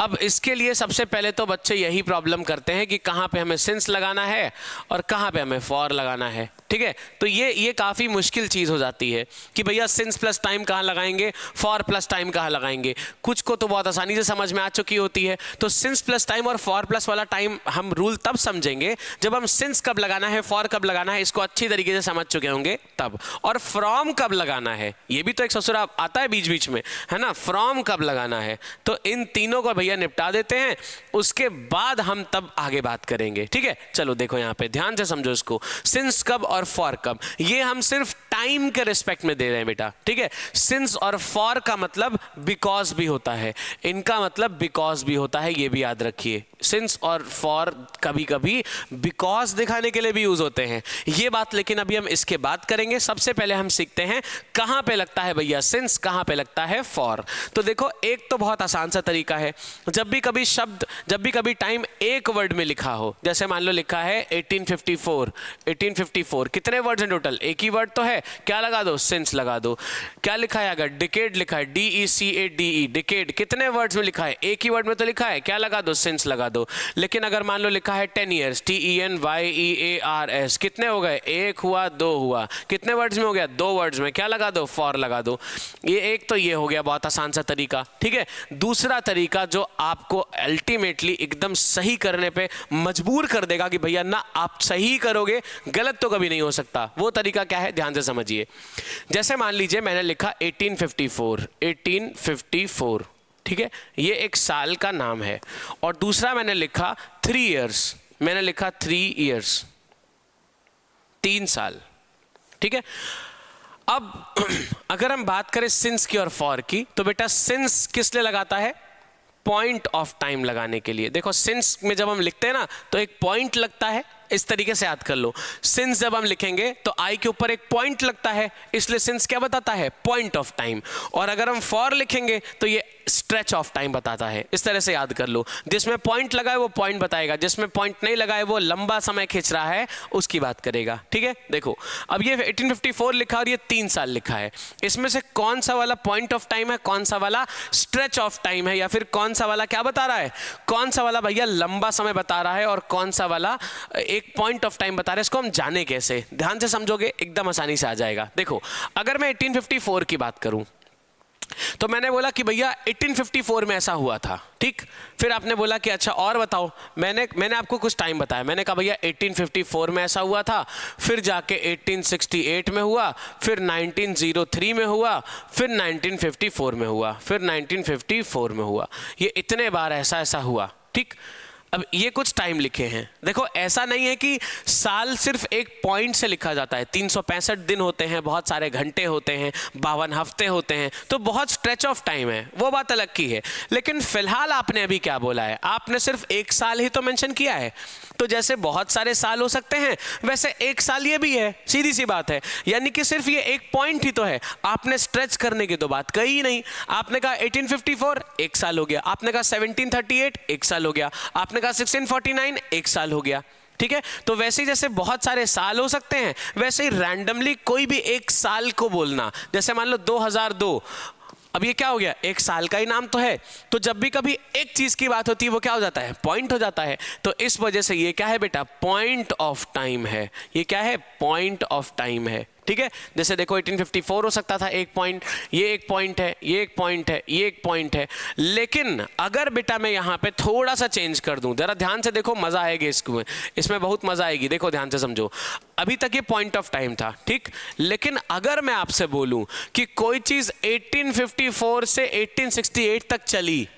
अब इसके लिए सबसे पहले तो बच्चे यही प्रॉब्लम करते हैं कि कहाँ पे हमें सिंस लगाना है और कहाँ पे हमें फॉर लगाना है। ठीक है, तो ये काफ़ी मुश्किल चीज़ हो जाती है कि भैया सिंस प्लस टाइम कहाँ लगाएंगे, फॉर प्लस टाइम कहाँ लगाएंगे। कुछ को तो बहुत आसानी से समझ में आ चुकी होती है। तो सिंस प्लस टाइम और फॉर प्लस वाला टाइम हम रूल तब समझेंगे जब हम सिंस कब लगाना है, फॉर कब लगाना है, इसको अच्छी तरीके से समझ चुके होंगे तब। और फ्रॉम कब लगाना है, ये भी तो एक ससुरा आता है बीच बीच में, है ना, फ्रॉम कब लगाना है। तो इन तीनों को भैया निपटा देते हैं, उसके बाद हम तब आगे बात करेंगे। ठीक है, चलो देखो यहाँ पे ध्यान से समझो इसको, सिंस कब और फॉर कब, ये हम सिर्फ टाइम के रिस्पेक्ट में दे रहे हैं बेटा। ठीक है, सिंस और फॉर का मतलब बिकॉज भी होता है, इनका मतलब बिकॉज भी होता है, ये भी याद रखिए। सिंस और फॉर कभी कभी बिकॉज दिखाने के लिए भी यूज होते हैं, ये बात लेकिन अभी हम इसके बात करेंगे। सबसे पहले हम सीखते हैं कहां पे लगता है भैया सिंस, कहां पे लगता है फॉर। तो देखो एक तो बहुत आसान सा तरीका है, जब भी कभी शब्द, जब भी कभी टाइम एक वर्ड में लिखा हो, जैसे मान लो लिखा है 1854, कितने वर्ड्स हैं टोटल, एक ही वर्ड तो है, क्या लगा दो, सिंस लगा दो। क्या लिखा है, अगर डिकेड लिखा है, DECADE, डिकेड कितने वर्ड्स में लिखा है, एक ही वर्ड में तो लिखा है, क्या लगा दो, सिंस लगा दो। लेकिन अगर मान लो लिखा है 10 years, TENYEARS, कितने हो गए, एक हुआ, दो हुआ, कितने वर्ड्स में हो गया, दो वर्ड्स में, क्या लगा दो, फॉर लगा दो। ये एक तो ये हो गया बहुत आसान सा तरीका। ठीक है, दूसरा तरीका जो आपको अल्टीमेटली एकदम सही करने पे मजबूर कर देगा कि भैया ना आप सही करोगे, गलत तो कभी नहीं हो सकता, वो तरीका क्या है ध्यान से समझिए। जैसे मान लीजिए मैंने लिखा 1854, ठीक है, ये एक साल का नाम है, और दूसरा मैंने लिखा 3 years, मैंने लिखा 3 years, 3 साल। ठीक है, अब अगर हम बात करें सिंस की और फॉर की, तो बेटा सिंस किस लिए लगाता है, पॉइंट ऑफ टाइम लगाने के लिए। देखो सिंस में जब हम लिखते हैं ना तो एक पॉइंट लगता है, इस तरीके से याद कर लो। सिंस जब हम लिखेंगे तो आई के ऊपर एक पॉइंट लगता है, इसलिए सिंस क्या बताता है, पॉइंट ऑफ टाइम। और अगर हम फॉर लिखेंगे तो ये स्ट्रेच ऑफ टाइम बताता है। इस तरह से याद कर लो, जिसमें पॉइंट लगा है वो पॉइंट बताएगा, जिसमें पॉइंट नहीं लगा है वो लंबा समय खींच रहा है उसकी बात करेगा। ठीक है, देखो अब ये 1854 लिखा और ये 3 साल लिखा है, इसमें से कौन सा वाला पॉइंट ऑफ टाइम है, कौन सा वाला स्ट्रेच ऑफ टाइम है, या फिर कौन सा वाला क्या बता रहा है, कौन सा वाला भैया लंबा समय बता रहा है और कौन सा वाला एक पॉइंट ऑफ टाइम बता रहा है, इसको हम जाने कैसे? ध्यान से समझोगे एकदम आसानी से आ जाएगा। देखो अगर मैं 1854 की बात करूं तो मैंने बोला कि भैया 1854 में ऐसा हुआ था, ठीक। फिर आपने बोला कि अच्छा और बताओ, मैंने आपको कुछ टाइम बताया, मैंने कहा भैया 1854 में ऐसा हुआ था, फिर जाके 1868 में हुआ, फिर 1903 में हुआ, फिर 1954 में हुआ, फिर 1954 में हुआ, ये इतने बार ऐसा हुआ, ठीक। अब ये कुछ टाइम लिखे हैं, देखो ऐसा नहीं है कि साल सिर्फ एक पॉइंट से लिखा जाता है, 365 दिन होते हैं, बहुत सारे घंटे होते हैं, 52 हफ्ते होते हैं, तो बहुत स्ट्रेच ऑफ टाइम है, वो बात अलग की है। लेकिन फिलहाल आपने अभी क्या बोला है, आपने सिर्फ एक साल ही तो मेंशन किया है, तो जैसे बहुत सारे साल हो सकते हैं वैसे एक साल ये भी है, सीधी सी बात है। यानी कि सिर्फ ये एक पॉइंट ही तो है, आपने स्ट्रेच करने की तो बात कही ही नहीं। आपने कहा 1854 एक साल हो गया, आपने कहा 1738 एक साल हो गया, आपने कहा 1649 एक साल हो गया, ठीक है। तो वैसे ही जैसे बहुत सारे साल हो सकते हैं वैसे ही रैंडमली कोई भी एक साल को बोलना, जैसे मान लो 2002, अब ये क्या हो गया, एक साल का ही नाम तो है, तो जब भी कभी एक चीज की बात होती है वो क्या हो जाता है, पॉइंट हो जाता है। तो इस वजह से ये क्या है बेटा, पॉइंट ऑफ टाइम है, ये क्या है, पॉइंट ऑफ टाइम है, ठीक है। जैसे देखो 1854 हो सकता था एक पॉइंट, ये एक पॉइंट है, ये एक पॉइंट है, ये एक पॉइंट है। लेकिन अगर बेटा मैं यहाँ पे थोड़ा सा चेंज कर दूं, जरा ध्यान से देखो, मजा आएगी इसमें बहुत मजा आएगी। देखो ध्यान से समझो, अभी तक ये पॉइंट ऑफ टाइम था, ठीक। लेकिन अगर मैं आपसे बोलूं कि कोई चीज 1854 से 1868 तक चली,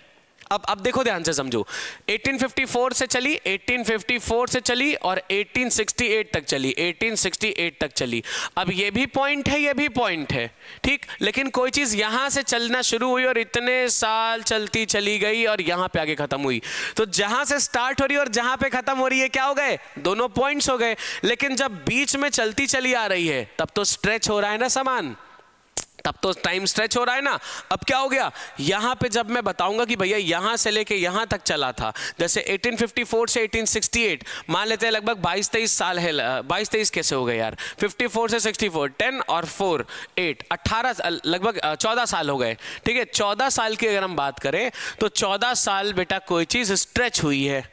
अब देखो ध्यान से समझो, 1854 से चली, 1854 से चली और 1868 तक चली, 1868 तक चली। अब ये भी पॉइंट है, ये भी पॉइंट है, ठीक। लेकिन कोई चीज यहां से चलना शुरू हुई और इतने साल चलती चली गई और यहां पे आगे खत्म हुई, तो जहां से स्टार्ट हो रही है और जहां पे खत्म हो रही है क्या हो गए, दोनों पॉइंट्स हो गए। लेकिन जब बीच में चलती चली आ रही है तब तो स्ट्रेच हो रहा है ना सामान, तब तो टाइम स्ट्रेच हो रहा है ना। अब क्या हो गया, यहां पे जब मैं बताऊंगा कि भैया यहां से लेके यहां तक चला था, जैसे 1854 से 1868 मान लेते हैं लगभग 22-23 साल है, 22-23 कैसे हो गए यार, 54 से 64, 10 और 4 8 18 लगभग 14 साल हो गए, ठीक है। 14 साल की अगर हम बात करें तो 14 साल बेटा कोई चीज स्ट्रेच हुई है।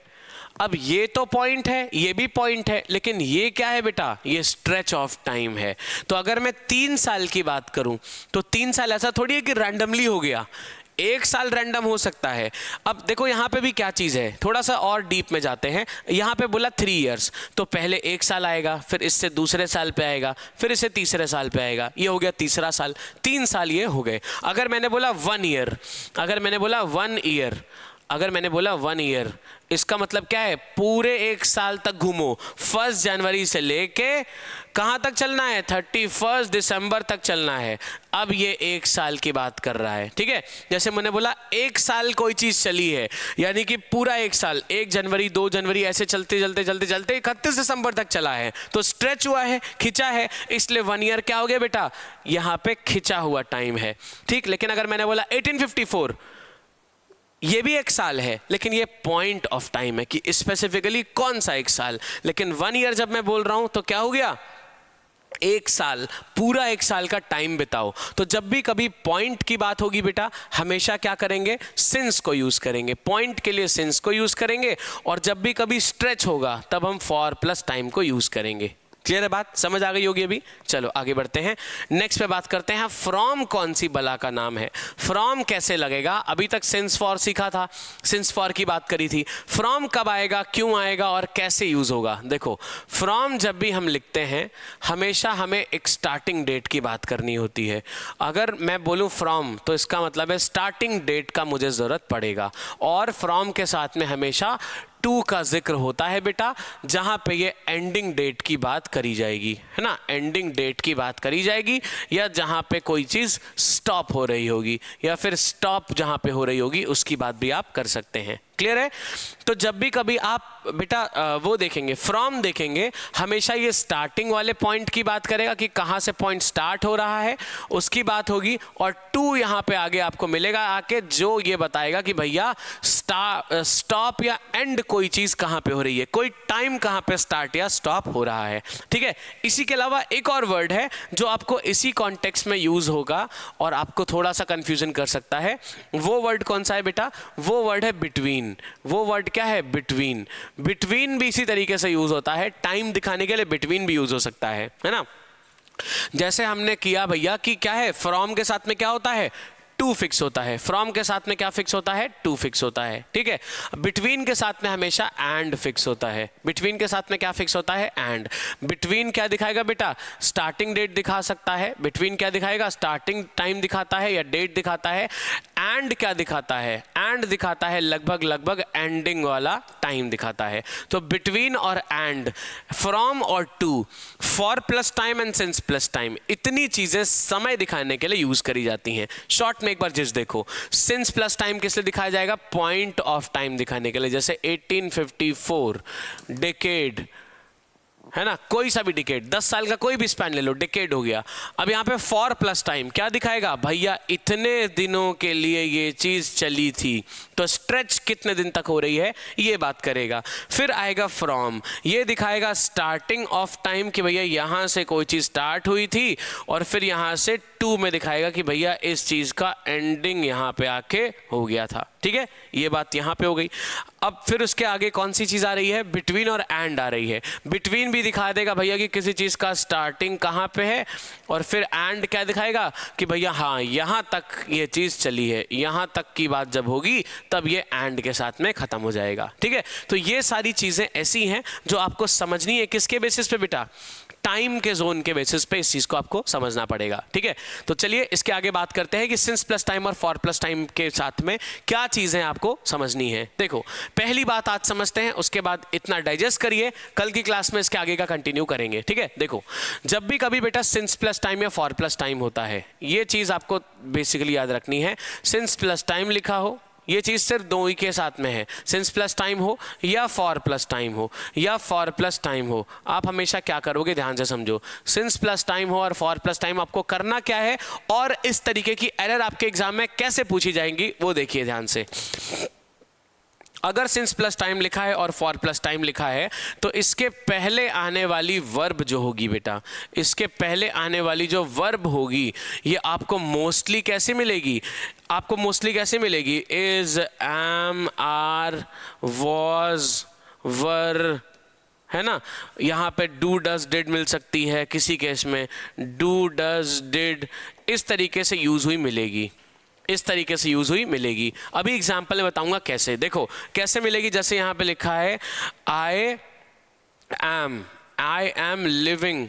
अब ये तो पॉइंट है, ये भी पॉइंट है, लेकिन ये क्या है बेटा, ये स्ट्रेच ऑफ टाइम है। तो अगर मैं 3 साल की बात करूं तो 3 साल ऐसा थोड़ी है कि रैंडमली हो गया, एक साल रैंडम हो सकता है। अब देखो यहाँ पे भी क्या चीज़ है, थोड़ा सा और डीप में जाते हैं। यहाँ पे बोला 3 इयर्स, तो पहले एक साल आएगा, फिर इससे दूसरे साल पे आएगा, फिर इससे तीसरे साल पे आएगा, ये हो गया तीसरा साल, 3 साल ये हो गए। अगर मैंने बोला 1 ईयर, अगर मैंने बोला 1 ईयर, अगर मैंने बोला 1 ईयर, इसका मतलब क्या है, पूरे एक साल तक घूमो, 1 जनवरी से लेके कहाँ तक चलना है, 31 दिसंबर तक चलना है। अब ये एक साल की बात कर रहा है, ठीक है। जैसे मैंने बोला एक साल कोई चीज चली है, यानी कि पूरा एक साल, 1 जनवरी 2 जनवरी ऐसे चलते चलते चलते चलते 31 दिसंबर तक चला है, तो स्ट्रेच हुआ है, खिंचा है, इसलिए 1 ईयर क्या हो गया बेटा, यहाँ पे खिंचा हुआ टाइम है, ठीक। लेकिन अगर मैंने बोला 1854, ये भी एक साल है, लेकिन ये पॉइंट ऑफ टाइम है कि स्पेसिफिकली कौन सा एक साल। लेकिन 1 ईयर जब मैं बोल रहा हूं तो क्या हो गया, एक साल, पूरा एक साल का टाइम बिताओ। तो जब भी कभी पॉइंट की बात होगी बेटा, हमेशा क्या करेंगे, सिंस को यूज करेंगे, पॉइंट के लिए सिंस को यूज करेंगे, और जब भी कभी स्ट्रेच होगा तब हम फॉर प्लस टाइम को यूज करेंगे। क्लियर है बात, समझ आ गई होगी अभी। चलो आगे बढ़ते हैं, नेक्स्ट पे बात करते हैं, फ्रॉम कौन सी बला का नाम है, फ्रॉम कैसे लगेगा। अभी तक सिंस फॉर सीखा था, सिंस फॉर की बात करी थी, फ्रॉम कब आएगा, क्यों आएगा और कैसे यूज होगा। देखो फ्रॉम जब भी हम लिखते हैं हमेशा हमें एक स्टार्टिंग डेट की बात करनी होती है। अगर मैं बोलूं फ्रॉम तो इसका मतलब है स्टार्टिंग डेट का मुझे जरूरत पड़ेगा, और फ्रॉम के साथ में हमेशा टू का जिक्र होता है बेटा, जहां पे ये एंडिंग डेट की बात करी जाएगी, है ना, एंडिंग डेट की बात करी जाएगी, या जहां पे कोई चीज स्टॉप हो रही होगी, या फिर स्टॉप जहां पे हो रही होगी उसकी बात भी आप कर सकते हैं। क्लियर है? तो जब भी कभी आप बेटा वो देखेंगे, फ्रॉम देखेंगे, हमेशा ये स्टार्टिंग वाले पॉइंट की बात करेगा कि कहाँ से पॉइंट स्टार्ट हो रहा है, उसकी बात होगी। और टू यहाँ पे आगे आपको मिलेगा आके, जो ये बताएगा कि भैया स्टॉप या एंड कोई चीज़ कहाँ पे हो रही है, कोई टाइम कहाँ पे स्टार्ट या स्टॉप हो रहा है। ठीक है, इसी के अलावा एक और वर्ड है जो आपको इसी कॉन्टेक्स्ट में यूज होगा और आपको थोड़ा सा कंफ्यूजन कर सकता है। वो वर्ड कौन सा है बेटा? वो वर्ड है बिटवीन। वो वर्ड क्या है? बिटवीन। बिटवीन भी इसी तरीके से यूज होता है, टाइम दिखाने के लिए बिटवीन भी यूज हो सकता है ना? जैसे हमने किया भैया कि क्या है, फ्रॉम के साथ में क्या होता है? टू फिक्स होता है। फ्रॉम के साथ में क्या फिक्स होता है? टू फिक्स होता है। ठीक है, बिटवीन के साथ में हमेशा एंड फिक्स होता है। बिटवीन के साथ में क्या फिक्स होता है? एंड। बिटवीन क्या दिखाएगा बेटा? स्टार्टिंग डेट दिखा सकता है। बिटवीन क्या दिखाएगा? स्टार्टिंग टाइम दिखाता है या डेट दिखाता है। एंड क्या दिखाता है? एंड दिखाता है लगभग एंडिंग वाला टाइम दिखाता है। तो बिटवीन और एंड, फ्रॉम और to, for plus time and since plus time, इतनी चीजें समय दिखाने के लिए यूज करी जाती हैं। शॉर्ट में एक बार जिस देखो, सिंस प्लस टाइम किस लिए दिखाया जाएगा? पॉइंट ऑफ टाइम दिखाने के लिए। जैसे 1854 डेकेड है ना, कोई सा भी डिकेड, 10 साल का कोई भी स्पैन ले लो, डिकेड हो गया। अब यहाँ पे फॉर प्लस टाइम क्या दिखाएगा? भैया इतने दिनों के लिए ये चीज चली थी, तो स्ट्रेच कितने दिन तक हो रही है ये बात करेगा। फिर आएगा फ्रॉम, ये दिखाएगा स्टार्टिंग ऑफ टाइम कि भैया यहाँ से कोई चीज स्टार्ट हुई थी, और फिर यहाँ से टू में दिखाएगा कि भैया इस चीज का एंडिंग यहाँ पे आके हो गया था। ठीक है, ये बात यहाँ पे हो गई। अब फिर उसके आगे कौन सी चीज आ रही है? बिटवीन और एंड आ रही है। बिटवीन भी दिखा देगा भैया कि किसी चीज का स्टार्टिंग कहाँ पे है, और फिर एंड क्या दिखाएगा कि भैया हाँ यहाँ तक ये चीज चली है, यहाँ तक की बात जब होगी तब ये एंड के साथ में खत्म हो जाएगा। ठीक है, तो ये सारी चीजें ऐसी हैं जो आपको समझनी है। किसके बेसिस पे बेटा? टाइम के जोन के बेसिस पे इस चीज को आपको समझना पड़ेगा। ठीक है, तो चलिए इसके आगे बात करते हैं कि सिंस प्लस टाइम और फॉर प्लस टाइम के साथ में क्या चीजें आपको समझनी है। देखो, पहली बात आज समझते हैं, उसके बाद इतना डाइजेस्ट करिए, कल की क्लास में इसके आगे का कंटिन्यू करेंगे। ठीक है, देखो, जब भी कभी बेटा सिंस प्लस टाइम या फॉर प्लस टाइम होता है, ये चीज आपको बेसिकली याद रखनी है। सिंस प्लस टाइम लिखा हो, ये चीज सिर्फ दो ही के साथ में है, सिंस प्लस टाइम हो या फॉर प्लस टाइम हो या फॉर प्लस टाइम हो। आप हमेशा क्या करोगे, ध्यान से समझो, सिंस प्लस टाइम हो और फॉर प्लस टाइम आपको करना क्या है, और इस तरीके की एरर आपके एग्जाम में कैसे पूछी जाएंगी वो देखिए ध्यान से। अगर सिंस प्लस टाइम लिखा है और फॉर प्लस टाइम लिखा है, तो इसके पहले आने वाली वर्ब जो होगी बेटा, इसके पहले आने वाली जो वर्ब होगी, ये आपको मोस्टली कैसे मिलेगी? आपको मोस्टली कैसे मिलेगी? इज, एम, आर, वॉज, वर, है ना। यहाँ पे डू, डज, डिड मिल सकती है, किसी केस में डू, डज, डिड, इस तरीके से यूज हुई मिलेगी, इस तरीके से यूज हुई मिलेगी। अभी एग्जांपल में बताऊंगा कैसे। देखो कैसे मिलेगी, जैसे यहाँ पे लिखा है आई am living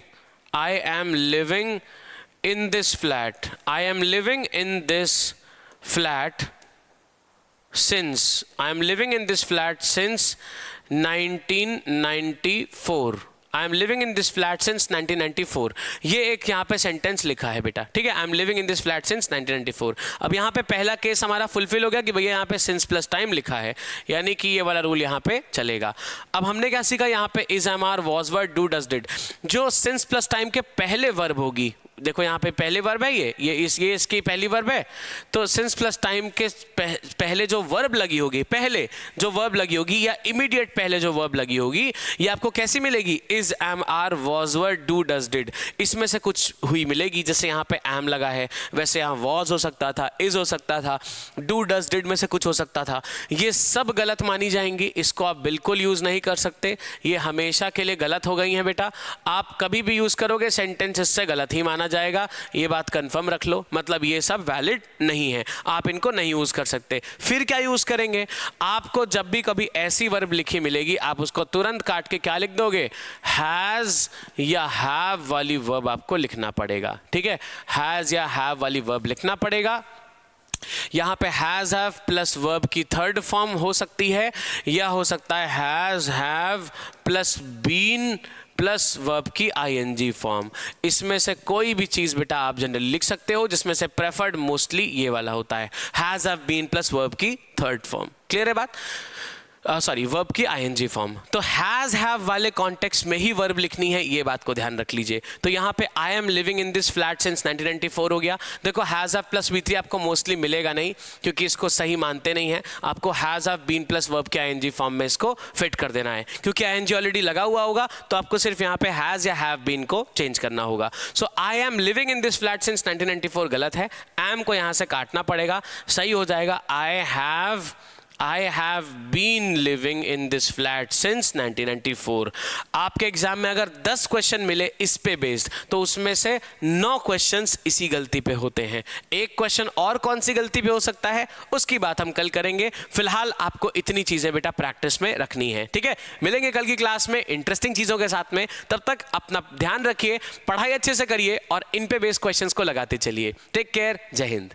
in this flat, I am living in this flat since 1994। I am living in this flat since 1994। ये एक यहाँ पे सेंटेंस लिखा है बेटा। ठीक है, आई am living in this flat since 1994। अब यहाँ पे पहला केस हमारा फुलफिल हो गया कि भैया यहाँ पे सिंस प्लस टाइम लिखा है, यानी कि ये वाला रूल यहाँ पे चलेगा। अब हमने क्या सीखा, यहाँ पे is, am, are, was, were, do, does, did, जो सिंस प्लस टाइम के पहले वर्ब होगी। देखो यहाँ पे पहले वर्ब है, ये इसकी पहली वर्ब है। तो सिंस प्लस टाइम के पहले जो वर्ब लगी होगी, पहले जो वर्ब लगी होगी या इमीडिएट पहले जो वर्ब लगी होगी, ये आपको कैसी मिलेगी? Is, am, are, was, were, do, does, did, इसमें से कुछ हुई मिलेगी। जैसे यहाँ पे एम लगा है, वैसे यहाँ वॉज हो सकता था, इज हो सकता था, डू, डज, डिड में से कुछ हो सकता था। ये सब गलत मानी जाएंगी, इसको आप बिल्कुल यूज नहीं कर सकते, ये हमेशा के लिए गलत हो गई हैं बेटा। आप कभी भी यूज करोगे सेंटेंस इससे गलत ही माना जाएगा, ये बात कंफर्म रख लो। मतलब ये सब वैलिड नहीं है, आप इनको नहीं यूज कर सकते। फिर क्या यूज करेंगे? आपको जब भी कभी ऐसी वर्ब लिखी मिलेगी, आप उसको तुरंत काट के क्या लिख दोगे? हैज या हैव वाली वर्ब आपको लिखना पड़ेगा। ठीक है, हैज या हैव वाली वर्ब लिखना पड़ेगा। यहाँ पे हैज, हैव प्लस वर्ब की थर्ड फॉर्म हो सकती है, या हो सकता है has, have plus been plus verb की आईएनजी फॉर्म। इसमें से कोई भी चीज बेटा आप जनरली लिख सकते हो, जिसमें से प्रेफर्ड मोस्टली ये वाला होता है, has have been plus verb की थर्ड फॉर्म। क्लियर है बात? सॉरी, वर्ब की आईएनजी फॉर्म। तो हैज हैव वाले कॉन्टेक्स्ट में ही वर्ब लिखनी है, ये बात को ध्यान रख लीजिए। तो यहाँ पे आई am living in this flat since 1994 हो गया। देखो हैज हैव प्लस V3 आपको मोस्टली मिलेगा नहीं, क्योंकि इसको सही मानते नहीं है। आपको has have been plus verb के आईएनजी फॉर्म में इसको फिट कर देना है, क्योंकि आईएनजी ऑलरेडी लगा हुआ होगा, तो आपको सिर्फ यहाँ पे हैज या हैव बीन को चेंज करना होगा। So I am living in this flat since 1994 गलत है, एम को यहाँ से काटना पड़ेगा, सही हो जाएगा I have been living in this flat since 1994। आपके एग्जाम में अगर 10 क्वेश्चन मिले इस पे बेस्ड, तो उसमें से 9 क्वेश्चंस इसी गलती पे होते हैं। एक क्वेश्चन और कौन सी गलती पे हो सकता है, उसकी बात हम कल करेंगे। फिलहाल आपको इतनी चीजें बेटा प्रैक्टिस में रखनी है, ठीक है? मिलेंगे कल की क्लास में इंटरेस्टिंग चीजों के साथ में। तब तक अपना ध्यान रखिए, पढ़ाई अच्छे से करिए और इन पे बेस्ड क्वेश्चंस को लगाते चलिए। टेक केयर, जय हिंद।